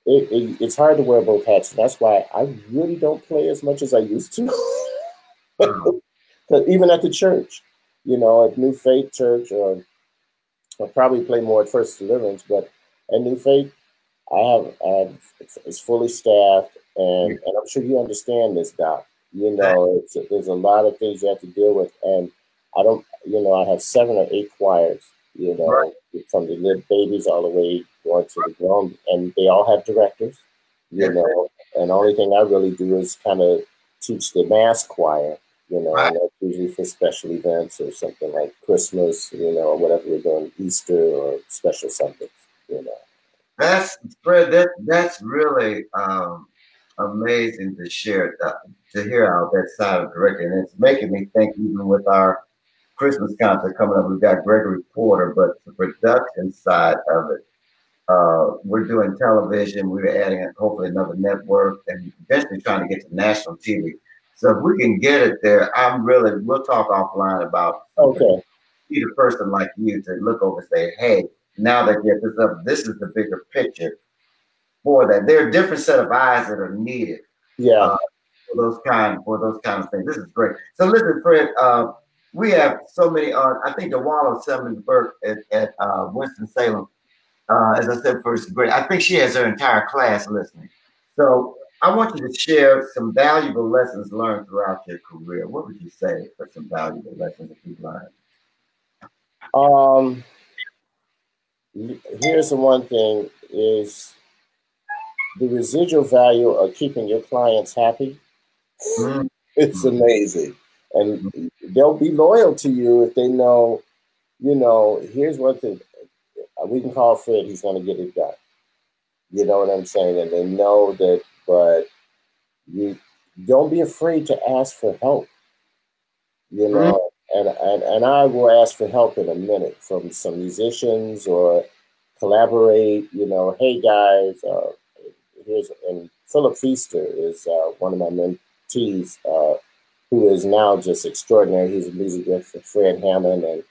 it's hard to wear both hats. And that's why I really don't play as much as I used to. Even at the church, at New Faith Church, or I'll probably play more at First Deliverance, but at New Faith, it's fully staffed, and I'm sure you understand this, Doc. There's a lot of things you have to deal with, and I have 7 or 8 choirs, from the little babies all the way going to the grown, and they all have directors, and the only thing I really do is kind of teach the mass choir, and that's usually for special events or something like Christmas, or whatever we're doing, Easter or special Sundays, That's Fred. That's really amazing to share, to hear out that side of the record, and it's making me think. Even with our Christmas concert coming up, we've got Gregory Porter, but the production side of it, we're doing television. We're adding hopefully another network, and eventually trying to get to national TV. So if we can get it there, we'll talk offline about. Okay. Need a person like you to look over and say, hey, now that you get this up, this is the bigger picture for that. There are a different set of eyes that are needed. Yeah. For those kind of things. This is great. So listen, Fred, we have so many I think the Wallow Simmonsburg at Winston-Salem, as I said first, great. I think she has her entire class listening. So I want you to share some valuable lessons learned throughout your career. What would you say for some valuable lessons that you've learned? Here's the one thing is the residual value of keeping your clients happy. It's amazing. And they'll be loyal to you if they know, here's one thing. We can call Fred, he's going to get it done. You know what I'm saying? And they know that, but you don't be afraid to ask for help, And I will ask for help in a minute from some musicians or collaborate, hey guys, and Philip Feaster is one of my mentees, who is now just extraordinary. He's a music director for Fred Hammond, and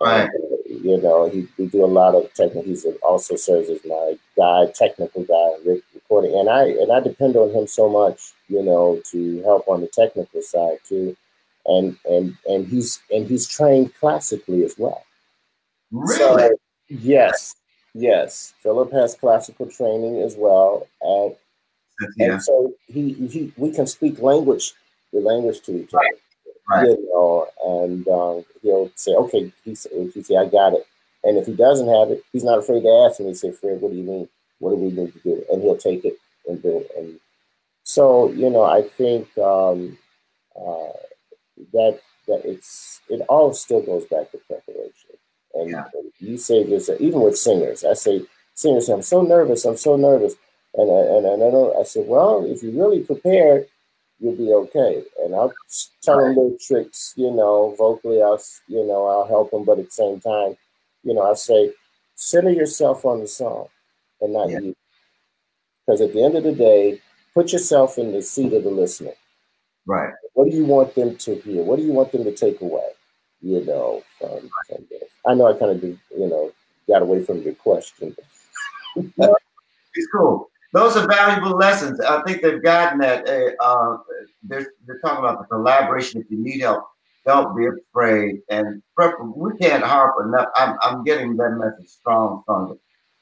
we do a lot of technical. He also serves as my technical guy, recording, and I depend on him so much, to help on the technical side too. And he's trained classically as well. Really? So, yes. Philip has classical training as well, and so we can speak the language to each other. Right. And he'll say, okay, he say, I got it. And if he doesn't have it, he's not afraid to ask me. He say, Fred, what do you mean? What do we need to do? And he'll take it and do it. And so, I think that it all still goes back to preparation. And you say this, even with singers, I say, singers say, I'm so nervous. And I said, well, if you're really prepared, you'll be okay. And I'll tell them little tricks, vocally, I'll help them. But at the same time, I say, center yourself on the song and not you. Because at the end of the day, put yourself in the seat of the listener. Right. What do you want them to hear? What do you want them to take away? You know, from this. I know I kind of, got away from your question. No, it's cool. Those are valuable lessons. I think they've gotten that. They're talking about the collaboration. If you need help, don't be afraid. And we can't harp enough. I'm getting that message strong.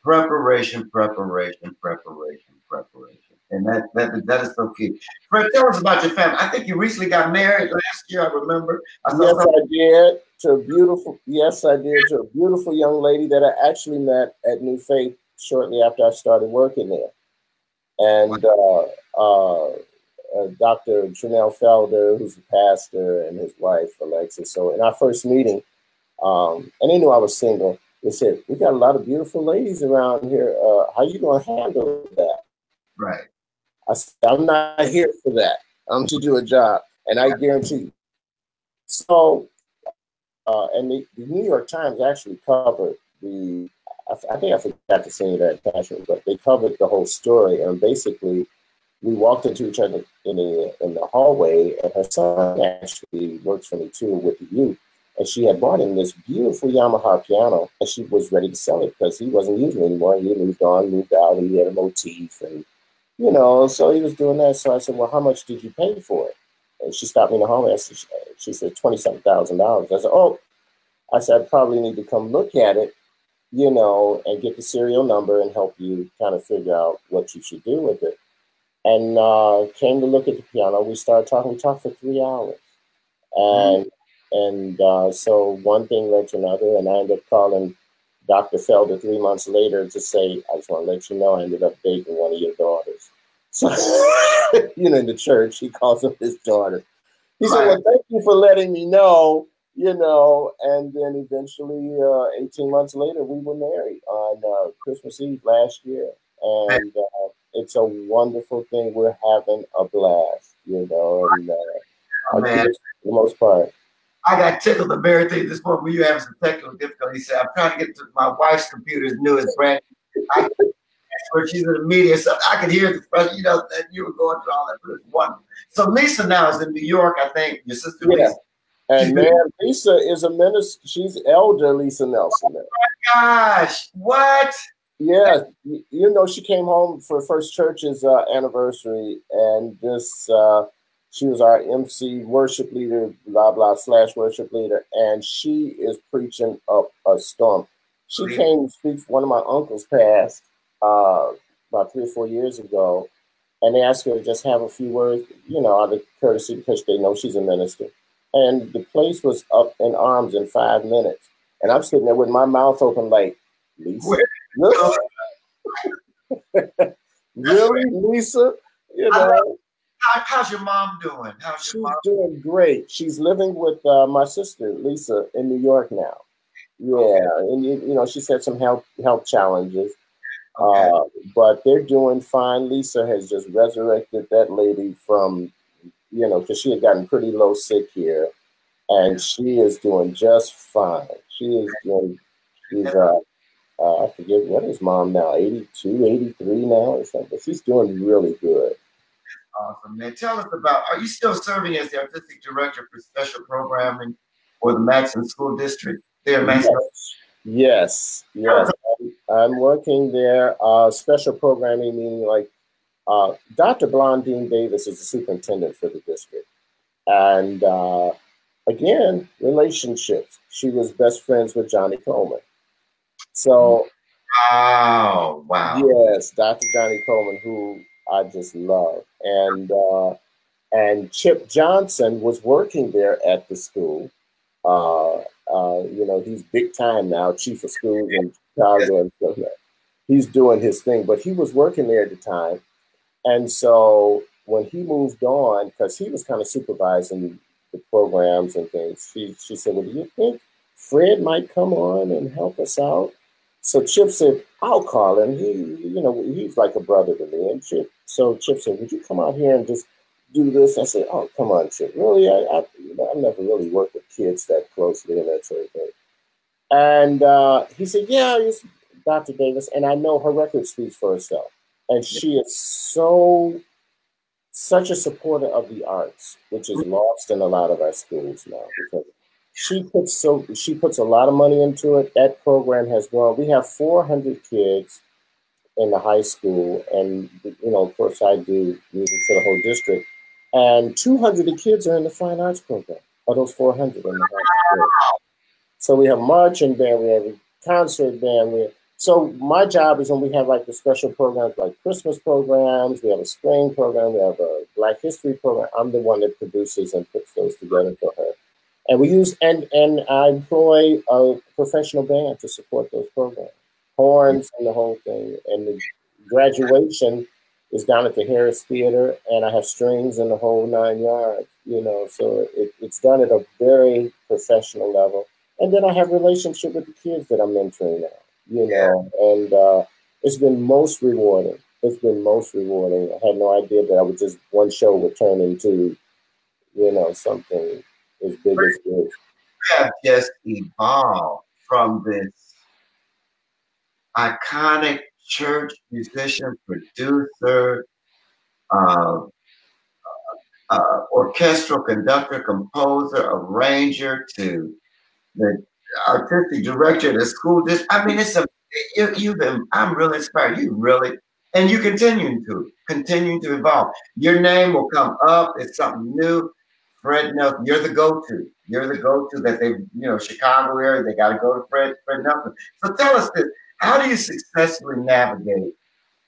Preparation, preparation, preparation, preparation. And that is so key. Fred, tell us about your family. I think you recently got married last year. I remember. Yes, I did. To a beautiful. Yes, I did. To a beautiful young lady that I actually met at New Faith shortly after I started working there, and Dr. Janelle Felder, who's a pastor, and his wife Alexis. So in our first meeting, and they knew I was single. They said, "We got a lot of beautiful ladies around here. How you gonna handle that?" Right. I said, "I'm not here for that. I'm to do a job, and I guarantee you." So, and the New York Times actually covered the. I think I forgot to say that passion, but they covered the whole story, and basically, we walked into each other in the hallway, and her son actually works for me too with the youth. And she had bought him this beautiful Yamaha piano, and she was ready to sell it because he wasn't using it anymore. He moved on, moved out, he had a motif, and so he was doing that. So I said, "Well, how much did you pay for it?" And she stopped me in the hallway. She said, $27,000. I said, "Oh," I said, "I probably need to come look at it, and get the serial number and help you kind of figure out what you should do with it." And came to look at the piano. We started talking. We talked for 3 hours, and so one thing led to another, and I ended up calling Dr. Felder 3 months later to say, "I just want to let you know I ended up dating one of your daughters." So, in the church, he calls them his daughter. He said, "Well, thank you for letting me know," and then eventually 18 months later, we were married on Christmas Eve last year. And it's a wonderful thing. We're having a blast, and for the most part. I got tickled the very thing this morning when you having some technical difficulty. He said, "I'm trying to get to my wife's computer is new, it's brand new." That's where she's in the media. So I could hear the front, that you were going through all that. But it's wonderful. So Lisa now is in New York, I think. Your sister Lisa. And man, Lisa is a minister. She's Elder Lisa Nelson. Oh my gosh. What? Yeah, she came home for First Church's anniversary, and she was our MC worship leader, blah, blah, / worship leader, and she is preaching up a storm. She came to speak. One of my uncles passed about 3 or 4 years ago, and they asked her to just have a few words, out of courtesy, because they know she's a minister. And the place was up in arms in 5 minutes. And I'm sitting there with my mouth open like, "Lisa? Really? Really, Lisa?" How's your mom doing? She's doing great. She's living with my sister, Lisa, in New York now. Yeah, and she said some health challenges, but they're doing fine. Lisa has just resurrected that lady from, because she had gotten pretty low sick here, and she is doing just fine. She's I forget, what is mom now, 82, 83 now or something. She's doing really good. Awesome, man. Tell us about, are you still serving as the artistic director for special programming for the Matteson School District there, Matteson? Yes. I'm working there. Special programming, meaning like Dr. Blondine Davis is the superintendent for the district. And again, relationships. She was best friends with Johnny Coleman. So, wow. Yes, Dr. Johnny Coleman, who I just love. And Chip Johnson was working there at the school. He's big time now, chief of schools in Chicago and stuff like that. He's doing his thing, but he was working there at the time. And so when he moved on, because he was kind of supervising the programs and things, she said, "Well, do you think Fred might come on and help us out?" So Chip said, "I'll call him. He's like a brother to me." And Chip said, "Would you come out here and just do this?" I said, "Oh, come on, Chip. Really? I never really worked with kids that closely and that sort of thing." And he said, "Yeah, it's Dr. Davis." And I know her record speaks for herself. And she is so such a supporter of the arts, which is lost in a lot of our schools now because she puts a lot of money into it. That program has grown. We have 400 kids in the high school, and of course, I do music for the whole district. And 200 of the kids are in the fine arts program. Of those 400 in the high school. So we have marching band, we have a concert band. So my job is when we have like the special programs, like Christmas programs, we have a spring program, we have a Black History program. I'm the one that produces and puts those together for her. And we use and I employ a professional band to support those programs, horns and the whole thing. And the graduation is down at the Harris Theater, and I have strings and the whole 9 yards. So it's done at a very professional level. And then I have relationship with the kids that I'm mentoring now, and it's been most rewarding. It's been most rewarding. I had no idea that one show would turn into, something as big as this. You have just evolved from this iconic church musician, producer, orchestral conductor, composer, arranger, to the artistic director of the school district. I mean, I'm really inspired. And you continue to evolve. Your name will come up. It's something new. Fred Nelson, you're the go-to. You're the go-to that Chicago area, they got to go to Fred Nelson. So tell us this, how do you successfully navigate,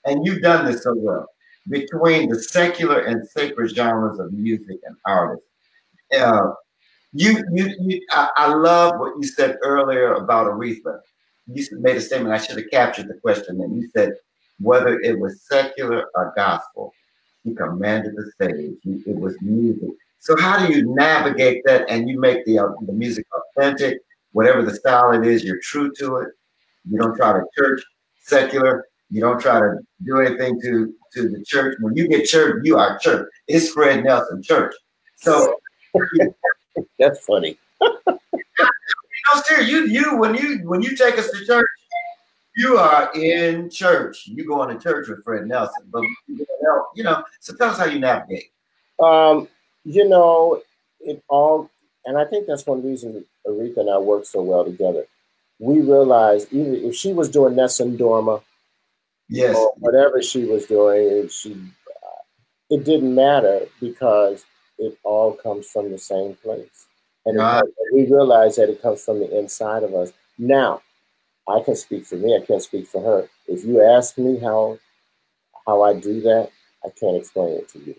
and you've done this so well, between the secular and sacred genres of music and artists? I love what you said earlier about Aretha. You made a statement, I should have captured the question, and you said whether it was secular or gospel, she commanded the stage. It was music. So how do you navigate that and you make the music authentic, whatever the style it is, you're true to it. You don't try to church secular. You don't try to do anything to the church. When you get church, you are church. It's Fred Nelson Church. So that's funny. Seriously, when you take us to church, you are in church. You go into church with Fred Nelson. But so tell us how you navigate. It all, and I think that's one reason Aretha and I work so well together. We realized even if she was doing Nessun Dorma, yes, or whatever she was doing, it didn't matter because it all comes from the same place. And we realize that it comes from the inside of us. Now, I can speak for me. I can't speak for her. If you ask me how I do that, I can't explain it to you.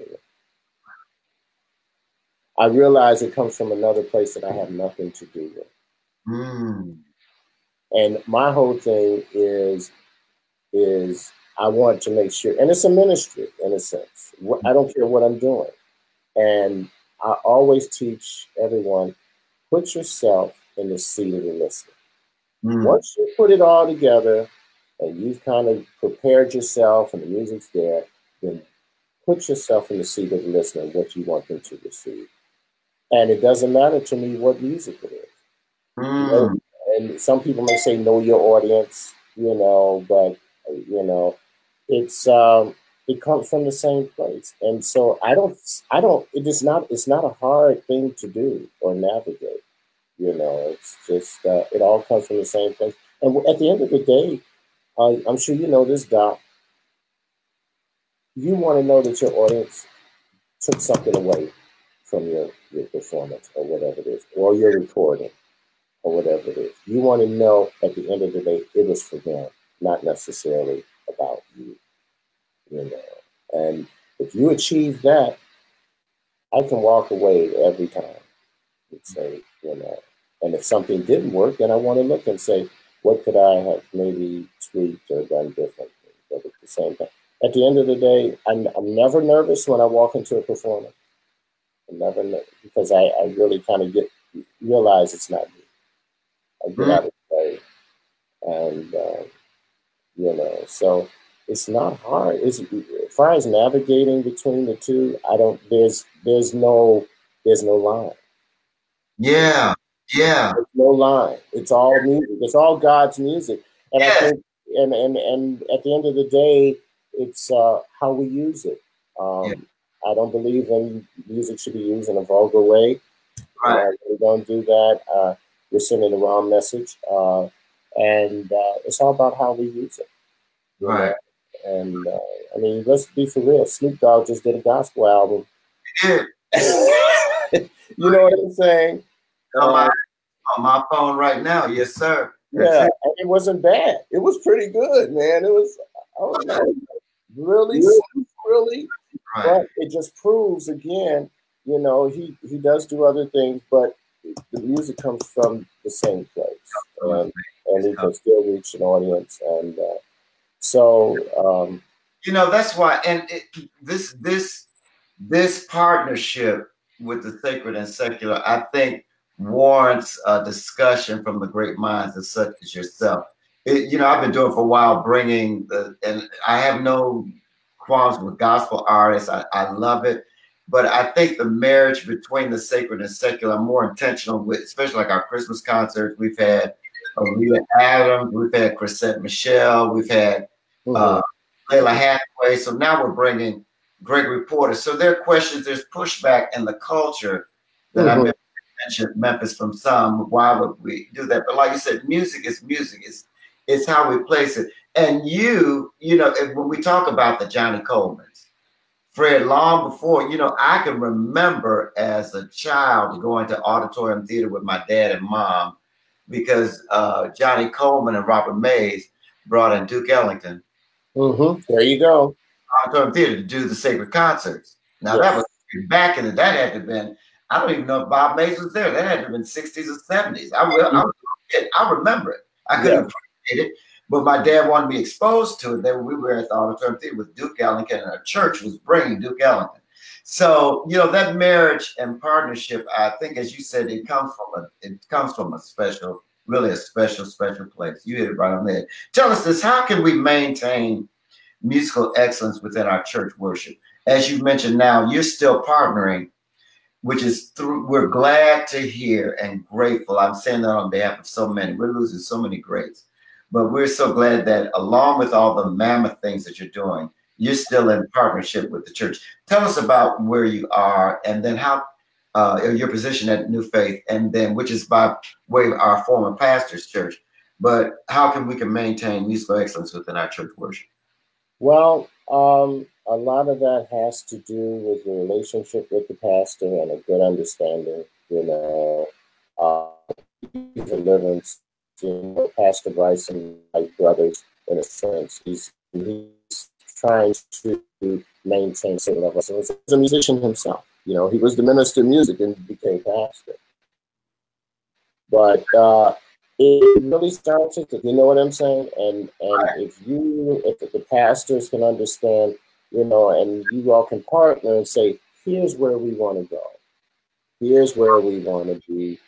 I realize it comes from another place that I have nothing to do with. And my whole thing is I want to make sure, and it's a ministry in a sense. I don't care what I'm doing. And I always teach everyone, put yourself in the seat of the listener. Once you put it all together and you've kind of prepared yourself and the music's there, then put yourself in the seat of the listener and what you want them to receive. And it doesn't matter to me what music it is. And some people may say, know your audience, but, it comes from the same place. And so it's not a hard thing to do or navigate. It's just, it all comes from the same place. And at the end of the day, I'm sure you know this, Doc, you want to know that your audience took something away from your performance or whatever it is, or your recording or whatever it is. You want to know at the end of the day, it was for them, not necessarily about you. And if you achieve that, I can walk away every time and say, and if something didn't work, then I want to look and say, what could I have maybe tweaked or done differently? But at the same time, at the end of the day, I'm never nervous when I walk into a performance. I'm never nervous because I really kind of realize it's not me. I get out of the way, and so it's not hard. As far as navigating between the two, there's no line. Yeah. There's no line. It's all music. It's all God's music. And I think, and at the end of the day, it's how we use it. I don't believe in music should be used in a vulgar way. Right. We don't do that. We're sending the wrong message. And it's all about how we use it. You Right. know? And I mean, let's be for real. Snoop Dogg just did a gospel album. Yeah. You know what I'm saying? On my phone right now. Yes, sir. Yeah, and it wasn't bad. It was pretty good, man. It was, I don't know, really. Right. But it just proves again, you know, he does do other things, but the music comes from the same place, and he can still reach an audience. And you know, that's why. And this partnership with the sacred and secular, I think, warrants a discussion from the great minds as such as yourself. You know, I've been doing for a while, and I have no qualms with gospel artists. I love it. But I think the marriage between the sacred and secular, I'm more intentional with, especially like our Christmas concerts. We've had Aaliyah Adams, we've had Chrisette Michele, we've had Layla Hathaway. So now we're bringing Gregory Porter. So there are questions, there's pushback in the culture that I mentioned Memphis from some. Why would we do that? But like you said, music is music. It's how we place it. And you know, when we talk about the Johnny Colemans, Fred, long before, you know, I can remember as a child going to auditorium theater with my dad and mom because Johnny Coleman and Robert Mays brought in Duke Ellington. There you go. Auditorium theater to do the sacred concerts. Now that was back in that had to have been, I don't even know if Bob Mays was there. That had to have been 60s or 70s. I remember it. I couldn't appreciate it. But my dad wanted me exposed to it. Then we were at the auditorium theater with Duke Ellington, and our church was bringing Duke Ellington. So, you know, that marriage and partnership, I think, as you said, it comes from a special, really a special place. You hit it right on there. Tell us this: how can we maintain musical excellence within our church worship? As you mentioned, now you're still partnering, which is we're glad to hear and grateful. I'm saying that on behalf of so many. We're losing so many greats. But we're so glad that along with all the mammoth things that you're doing, you're still in partnership with the church. Tell us about where you are and then how your position at New Faith, and then which is by way of our former pastor's church. But how can we maintain musical excellence within our church worship? Well, a lot of that has to do with the relationship with the pastor and a good understanding, you know, deliverance. You know, Pastor Bryson, like brothers, in a sense, he's trying to maintain certain level. So he's a musician himself. You know, he was the minister of music and became pastor. But it really starts with, you know what I'm saying? And if the pastors can understand, you know, and you all can partner and say, here's where we want to go, here's where we want to be,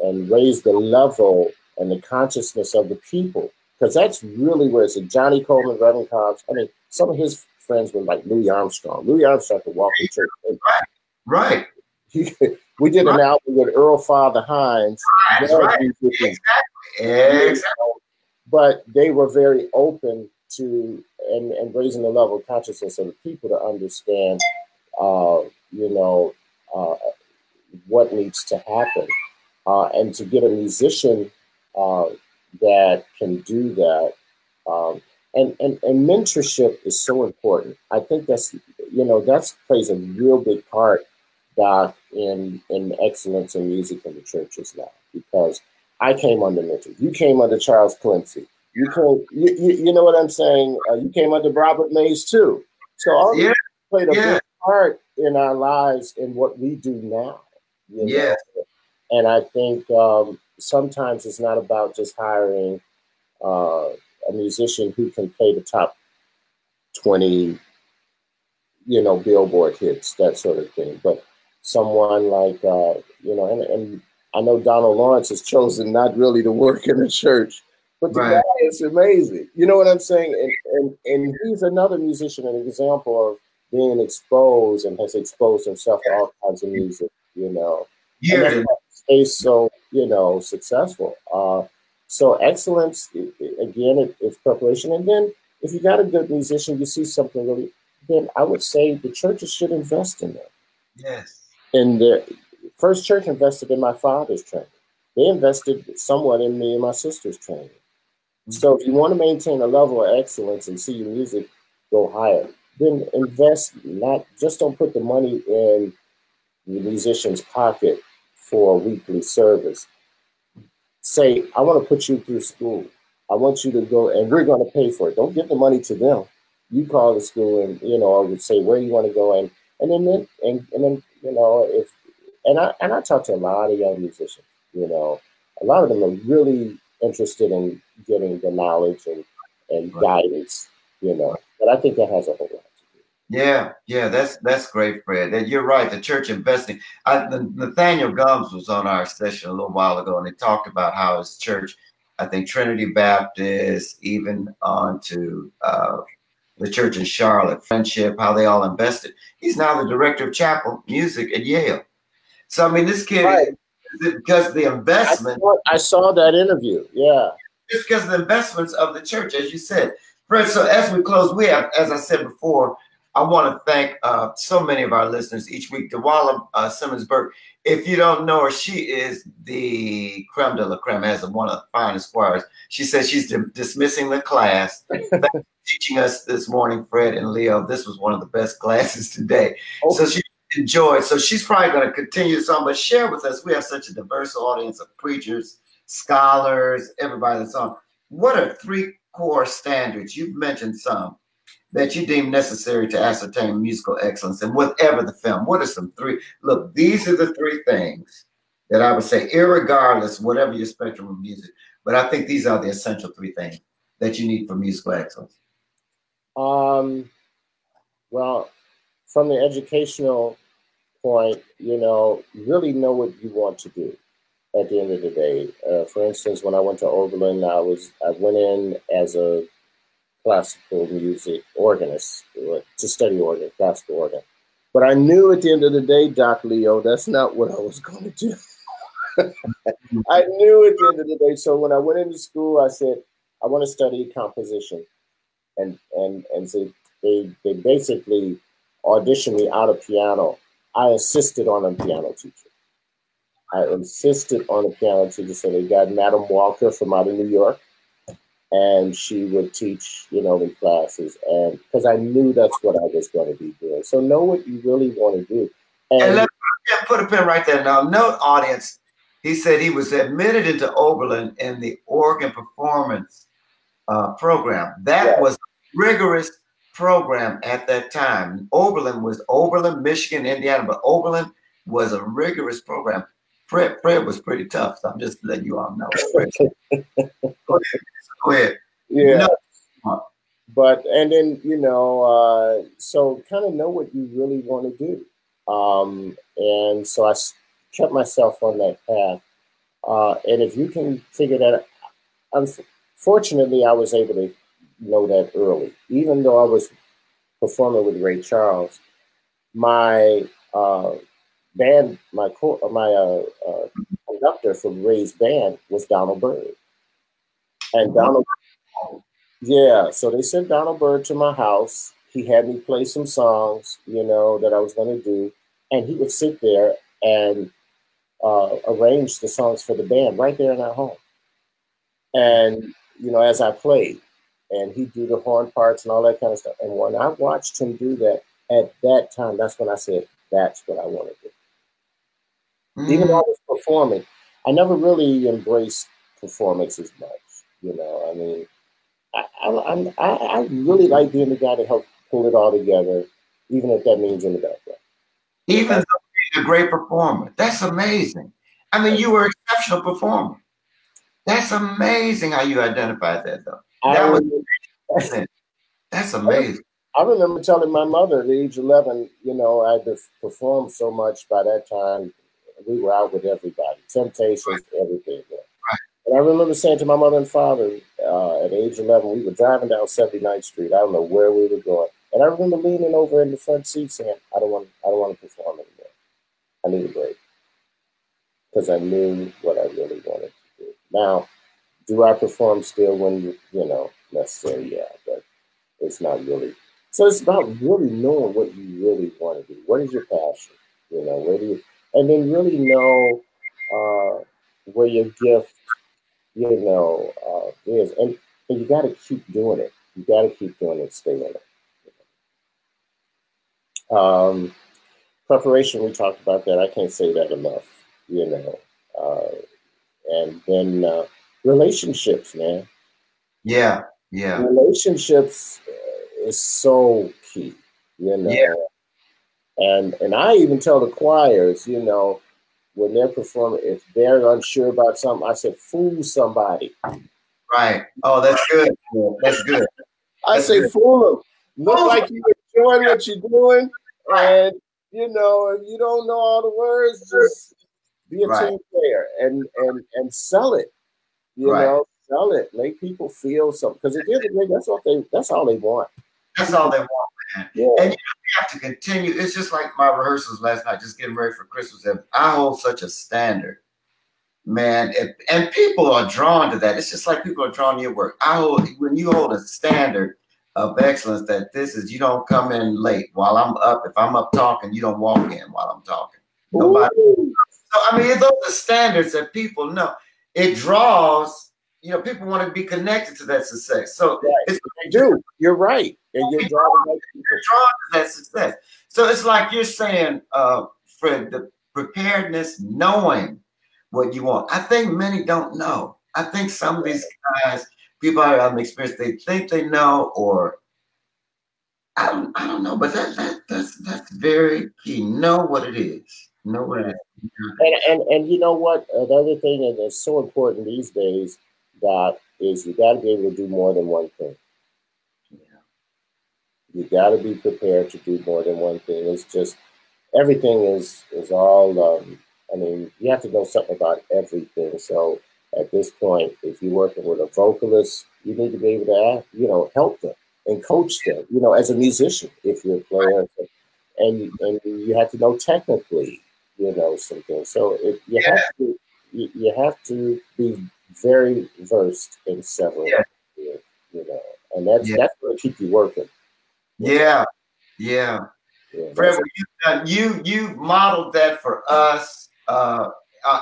and raise the level and the consciousness of the people, because that's really where it's at. Johnny Coleman, Reverend Cobbs. I mean, some of his friends were like Louis Armstrong. Louis Armstrong could walk in church. Right. We did an album with Earl Father Hines. Exactly. But they were very open to and raising the level of consciousness of the people to understand, you know, what needs to happen. And to get a musician that can do that. And mentorship is so important. I think that's, you know, that plays a real big part, Doc, in excellence in music in the churches now, because I came under mentor. You came under Charles Quincy. You know what I'm saying? You came under Robert Mays too. So all these played a big part in our lives in what we do now. You know? And I think sometimes it's not about just hiring a musician who can play the top 20, you know, Billboard hits, that sort of thing. But someone like, you know, and I know Donald Lawrence has chosen not really to work in the church, but the guy is amazing. You know what I'm saying? And he's another musician, an example of being exposed and has exposed himself to all kinds of music, you know. And that's so, you know, successful. So excellence, again, it's preparation. And then if you got a good musician, you see something really, then I would say the churches should invest in them. Yes. And the first church invested in my father's training. They invested somewhat in me and my sister's training. So if you want to maintain a level of excellence and see your music go higher, then invest, not just don't put the money in the musician's pocket for a weekly service. Say, I want to put you through school. I want you to go, and we're going to pay for it. Don't give the money to them. You call the school, and I would say where you want to go, and then if I talk to a lot of young musicians. A lot of them are really interested in getting the knowledge and guidance. But I think that has a whole lot to do. Yeah, that's great, Fred. That you're right. The church investing. Nathaniel Gums was on our session a little while ago, and he talked about how his church, I think Trinity Baptist, even on to the church in Charlotte, Friendship, how they all invested. He's now the director of chapel music at Yale. So I mean, this kid, right. Because the investment. I saw that interview. Yeah. Just because of the investments of the church, as you said, Fred. So as we close, we have, as I said before, I want to thank so many of our listeners each week. Dewala Simmons-Burke, if you don't know her, she is the creme de la creme, as one of the finest choirs. She says she's dismissing the class. Thanks for teaching us this morning, Fred and Leo. This was one of the best classes today. Okay. So she enjoyed. So she's probably going to continue this on, but share with us. We have such a diverse audience of preachers, scholars, everybody that's on. What are 3 core standards? You've mentioned some that you deem necessary to ascertain musical excellence, and whatever the film. What are some 3? Look, these are the 3 things that I would say, irregardless, whatever your spectrum of music. But I think these are the essential 3 things that you need for musical excellence. Well, from the educational point, really know what you want to do at the end of the day. For instance, when I went to Oberlin, I went in as a classical music organist to study organ, classical organ. But I knew at the end of the day, Doc Leo, that's not what I was going to do. I knew at the end of the day. So when I went into school, I said, I want to study composition. And so they basically auditioned me out of piano. I insisted on a piano teacher. So they got Madam Walker from out of New York. And she would teach, the classes, and because I knew that's what I was going to be doing. So know what you really want to do. And let me put a pin right there now. Note, audience, he said he was admitted into Oberlin in the organ performance program. That was a rigorous program at that time. Oberlin, Michigan, Indiana, but Oberlin was a rigorous program. Fred was pretty tough, so I'm just letting you all know. Go ahead. Yeah. But, and then, so kind of know what you really want to do. And so I kept myself on that path. And if you can figure that out, unfortunately, I was able to know that early. Even though I was performing with Ray Charles, my band, my conductor for Ray's band was Donald Byrd. And Donald, so they sent Donald Byrd to my house. He had me play some songs, that I was going to do. And he would sit there and arrange the songs for the band right there in our home. And, as I played, and he'd do the horn parts and all that kind of stuff. And when I watched him do that, at that time, that's when I said, that's what I want to do. Mm. Even though I was performing, I never really embraced performance as much. I mean, I really like being the guy to help pull it all together, even if that means in the background. Even though being a great performer, that's amazing. I mean, you were an exceptional performer. That's amazing how you identified that, though. That's amazing. I remember telling my mother at age 11, I had performed so much by that time. We were out with everybody, Temptations, everything. And I remember saying to my mother and father at age 11, we were driving down 79th Street. I don't know where we were going. And I remember leaning over in the front seat saying, I don't want to perform anymore. I need a break. Because I knew what I really wanted to do. Now, do I perform still when, necessarily? Yeah, but it's not really So it's about really knowing what you really want to do. What is your passion? You know, where do you, and then really know where your gift, you know, is. And you got to keep doing it. You got to keep doing it, stay in it. Preparation, we talked about that. I can't say that enough, you know. And then relationships, man. Yeah, yeah. Relationships is so key, you know. Yeah. And I even tell the choirs, you know, when they're performing, if they're unsure about something, I said, fool somebody. Right. Oh, that's good. That's good. I say, good. Fool them. Look like you're enjoying what you're doing. And, you know, if you don't know all the words, just be a team player and sell it. You know, sell it. Make people feel something. Because at the end of the day, that's all they want. That's all they want, man. Yeah. And you know, we have to continue. It's just like my rehearsals last night, just getting ready for Christmas. I hold such a standard, man. And people are drawn to that. It's just like people are drawn to your work. When you hold a standard of excellence, that this is, you don't come in late while I'm up. If I'm up talking, you don't walk in while I'm talking. Nobody. So, I mean, those are standards that people know. It draws, you know, people want to be connected to that success. So it's You're right. And you're drawing to that success. So it's like you're saying, Fred, the preparedness, knowing what you want. I think many don't know. I think some of these guys, people I've experienced, they think they know, or I don't know, but that's very key. Know what it is. Know what it is. And you know what? The other thing that's so important these days, Doc, is you got to be able to do more than one thing. You got to be prepared to do more than one thing. It's just everything is all. I mean, you have to know something about everything. So at this point, if you're working with a vocalist, you need to be able to, you know, help them and coach them. You know, as a musician, if you're a player, and you have to know technically, you know, some things. So you have to be very versed in several, you know, and that's going to keep you working. Yeah. Fred, you've modeled that for us,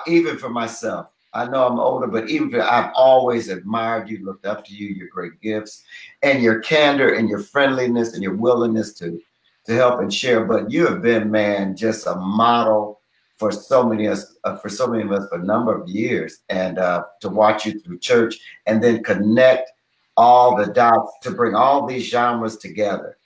even for myself. I know I'm older, but I've always admired you, looked up to you, your great gifts, and your candor and your friendliness and your willingness to help and share. But you have been, man, just a model for so many of us for a number of years, and to watch you through church and then connect all the dots to bring all these genres together,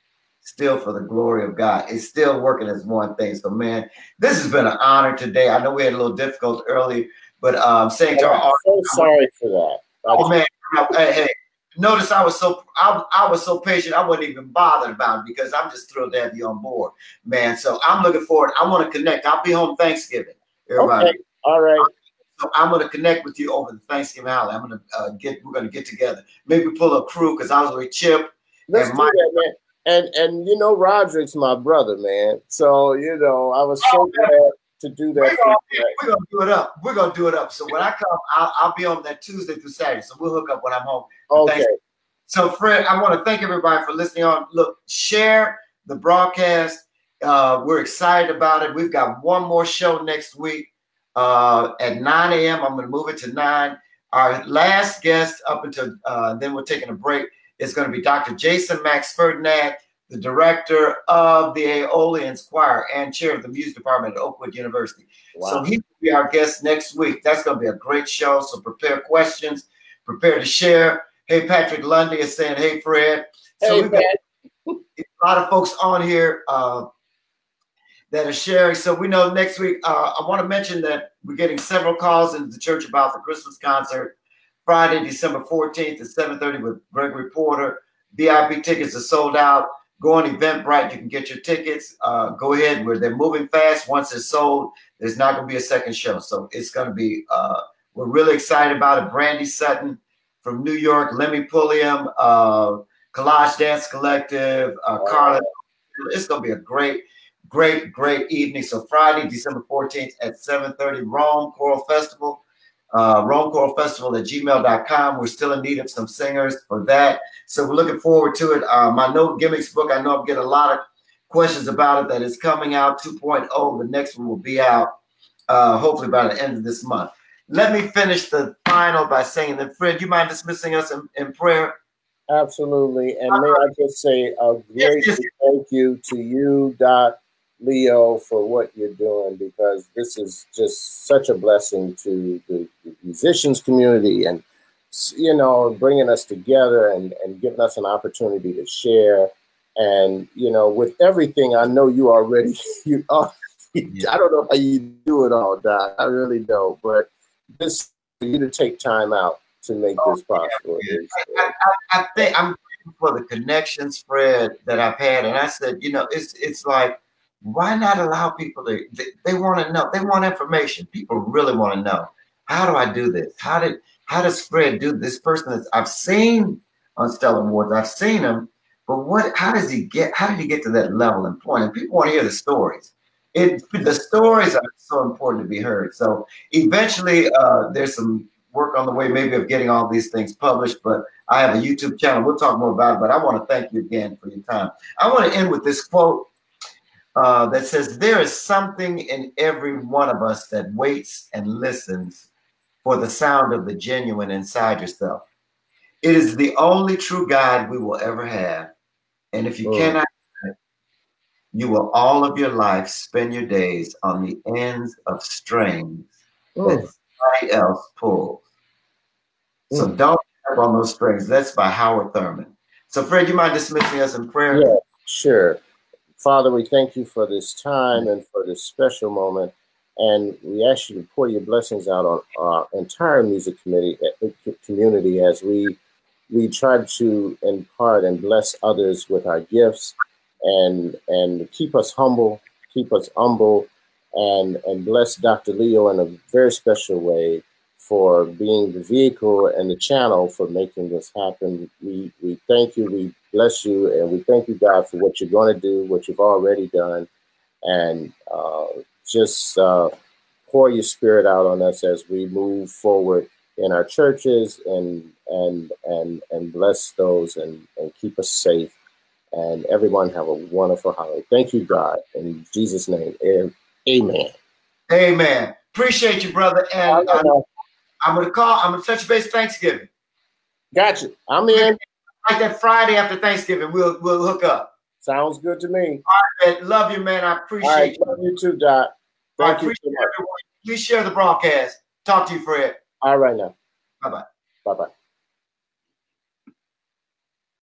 still for the glory of God. It's still working as one thing. So, man, this has been an honor today. I know we had a little difficult early, but saying to our audience, so sorry for that. Oh man, hey, notice I was so patient. I wasn't even bothered about it because I'm just thrilled to have you on board, man. So I'm looking forward. I want to connect. I'll be home Thanksgiving, everybody. Okay. All right. So I'm going to connect with you over the Thanksgiving holiday. I'm going to we're going to get together. Maybe pull a crew because I was with Chip. Let's do that, man. And you know, Roderick's my brother, man. So you know, I was so glad to do that. We're gonna do it up. We're gonna do it up. So when I come, I'll be on that Tuesday through Saturday. So we'll hook up when I'm home. Okay. So Fred, I want to thank everybody for listening on. Look, share the broadcast. We're excited about it. We've got one more show next week at 9 a.m. I'm going to move it to 9. Our last guest up until then we're taking a break. It's going to be Dr. Jason Max Ferdinand, the director of the Aeolians Choir and chair of the music department at Oakwood University. Wow. So he will be our guest next week. That's going to be a great show. So prepare questions, prepare to share. Hey, Patrick Lundy is saying, hey, Fred. So hey, we've got a lot of folks on here that are sharing. So we know next week, I want to mention that we're getting several calls into the church about the Christmas concert, Friday, December 14th at 7:30 with Gregory Porter. VIP tickets are sold out. Go on Eventbrite. You can get your tickets. Go ahead. They're moving fast. Once it's sold, there's not going to be a second show. So it's going to be, we're really excited about it. Brandy Sutton from New York, Lemmy Pulliam, Collage Dance Collective, Carla. It's going to be a great evening. So Friday, December 14th at 7:30, Rome Choral Festival. RomeCoralFestival@gmail.com. We're still in need of some singers for that. So we're looking forward to it. My No Gimmicks book, I know I'm getting a lot of questions about it, that is coming out 2.0. The next one will be out hopefully by the end of this month. Let me finish the final by saying that, Fred, you mind dismissing us in prayer? Absolutely. And may I just say a great thank you to you, Doc Leo, for what you're doing, because this is just such a blessing to the musicians community, and, you know, bringing us together and giving us an opportunity to share. And, you know, with everything, I know you already, I don't know how you do it all, Doc. I really don't. But this, for you to take time out to make this possible. I think I'm grateful for the connections, Fred, that I've had. And I said, you know, it's like, why not allow people to, they want to know, they want information. People really want to know, how do I do this? How does Fred do this? Person that I've seen on Stellar Awards, I've seen him, but how did he get to that level and point? And people want to hear the stories. The stories are so important to be heard. So eventually there's some work on the way, maybe, of getting all these things published, but I have a YouTube channel. We'll talk more about it, but I want to thank you again for your time. I want to end with this quote that says, there is something in every one of us that waits and listens for the sound of the genuine inside yourself. It is the only true guide we will ever have. And if you cannot, you will all of your life spend your days on the ends of strings that somebody else pulls. So don't step on those strings. That's by Howard Thurman. So, Fred, you mind dismissing us in prayer? Yeah, sure. Father, we thank you for this time and for this special moment. And we ask you to pour your blessings out on our entire music community as we try to impart and bless others with our gifts, and keep us humble, and bless Dr. Leo in a very special way for being the vehicle and the channel for making this happen. We thank you, we bless you, and we thank you, God, for what you're going to do, what you've already done, and just pour your spirit out on us as we move forward in our churches, and bless those and keep us safe. And everyone have a wonderful holiday. Thank you, God. In Jesus' name, amen. Amen. Appreciate you, brother. And I'm going to touch base Thanksgiving. Gotcha. I'm in. Like that Friday after Thanksgiving, we'll hook up. Sounds good to me. All right, man. Love you, man. I appreciate you. Love you too, Doc. Thank you so much. Please share the broadcast. Talk to you, Fred. All right now. Bye-bye. Bye-bye.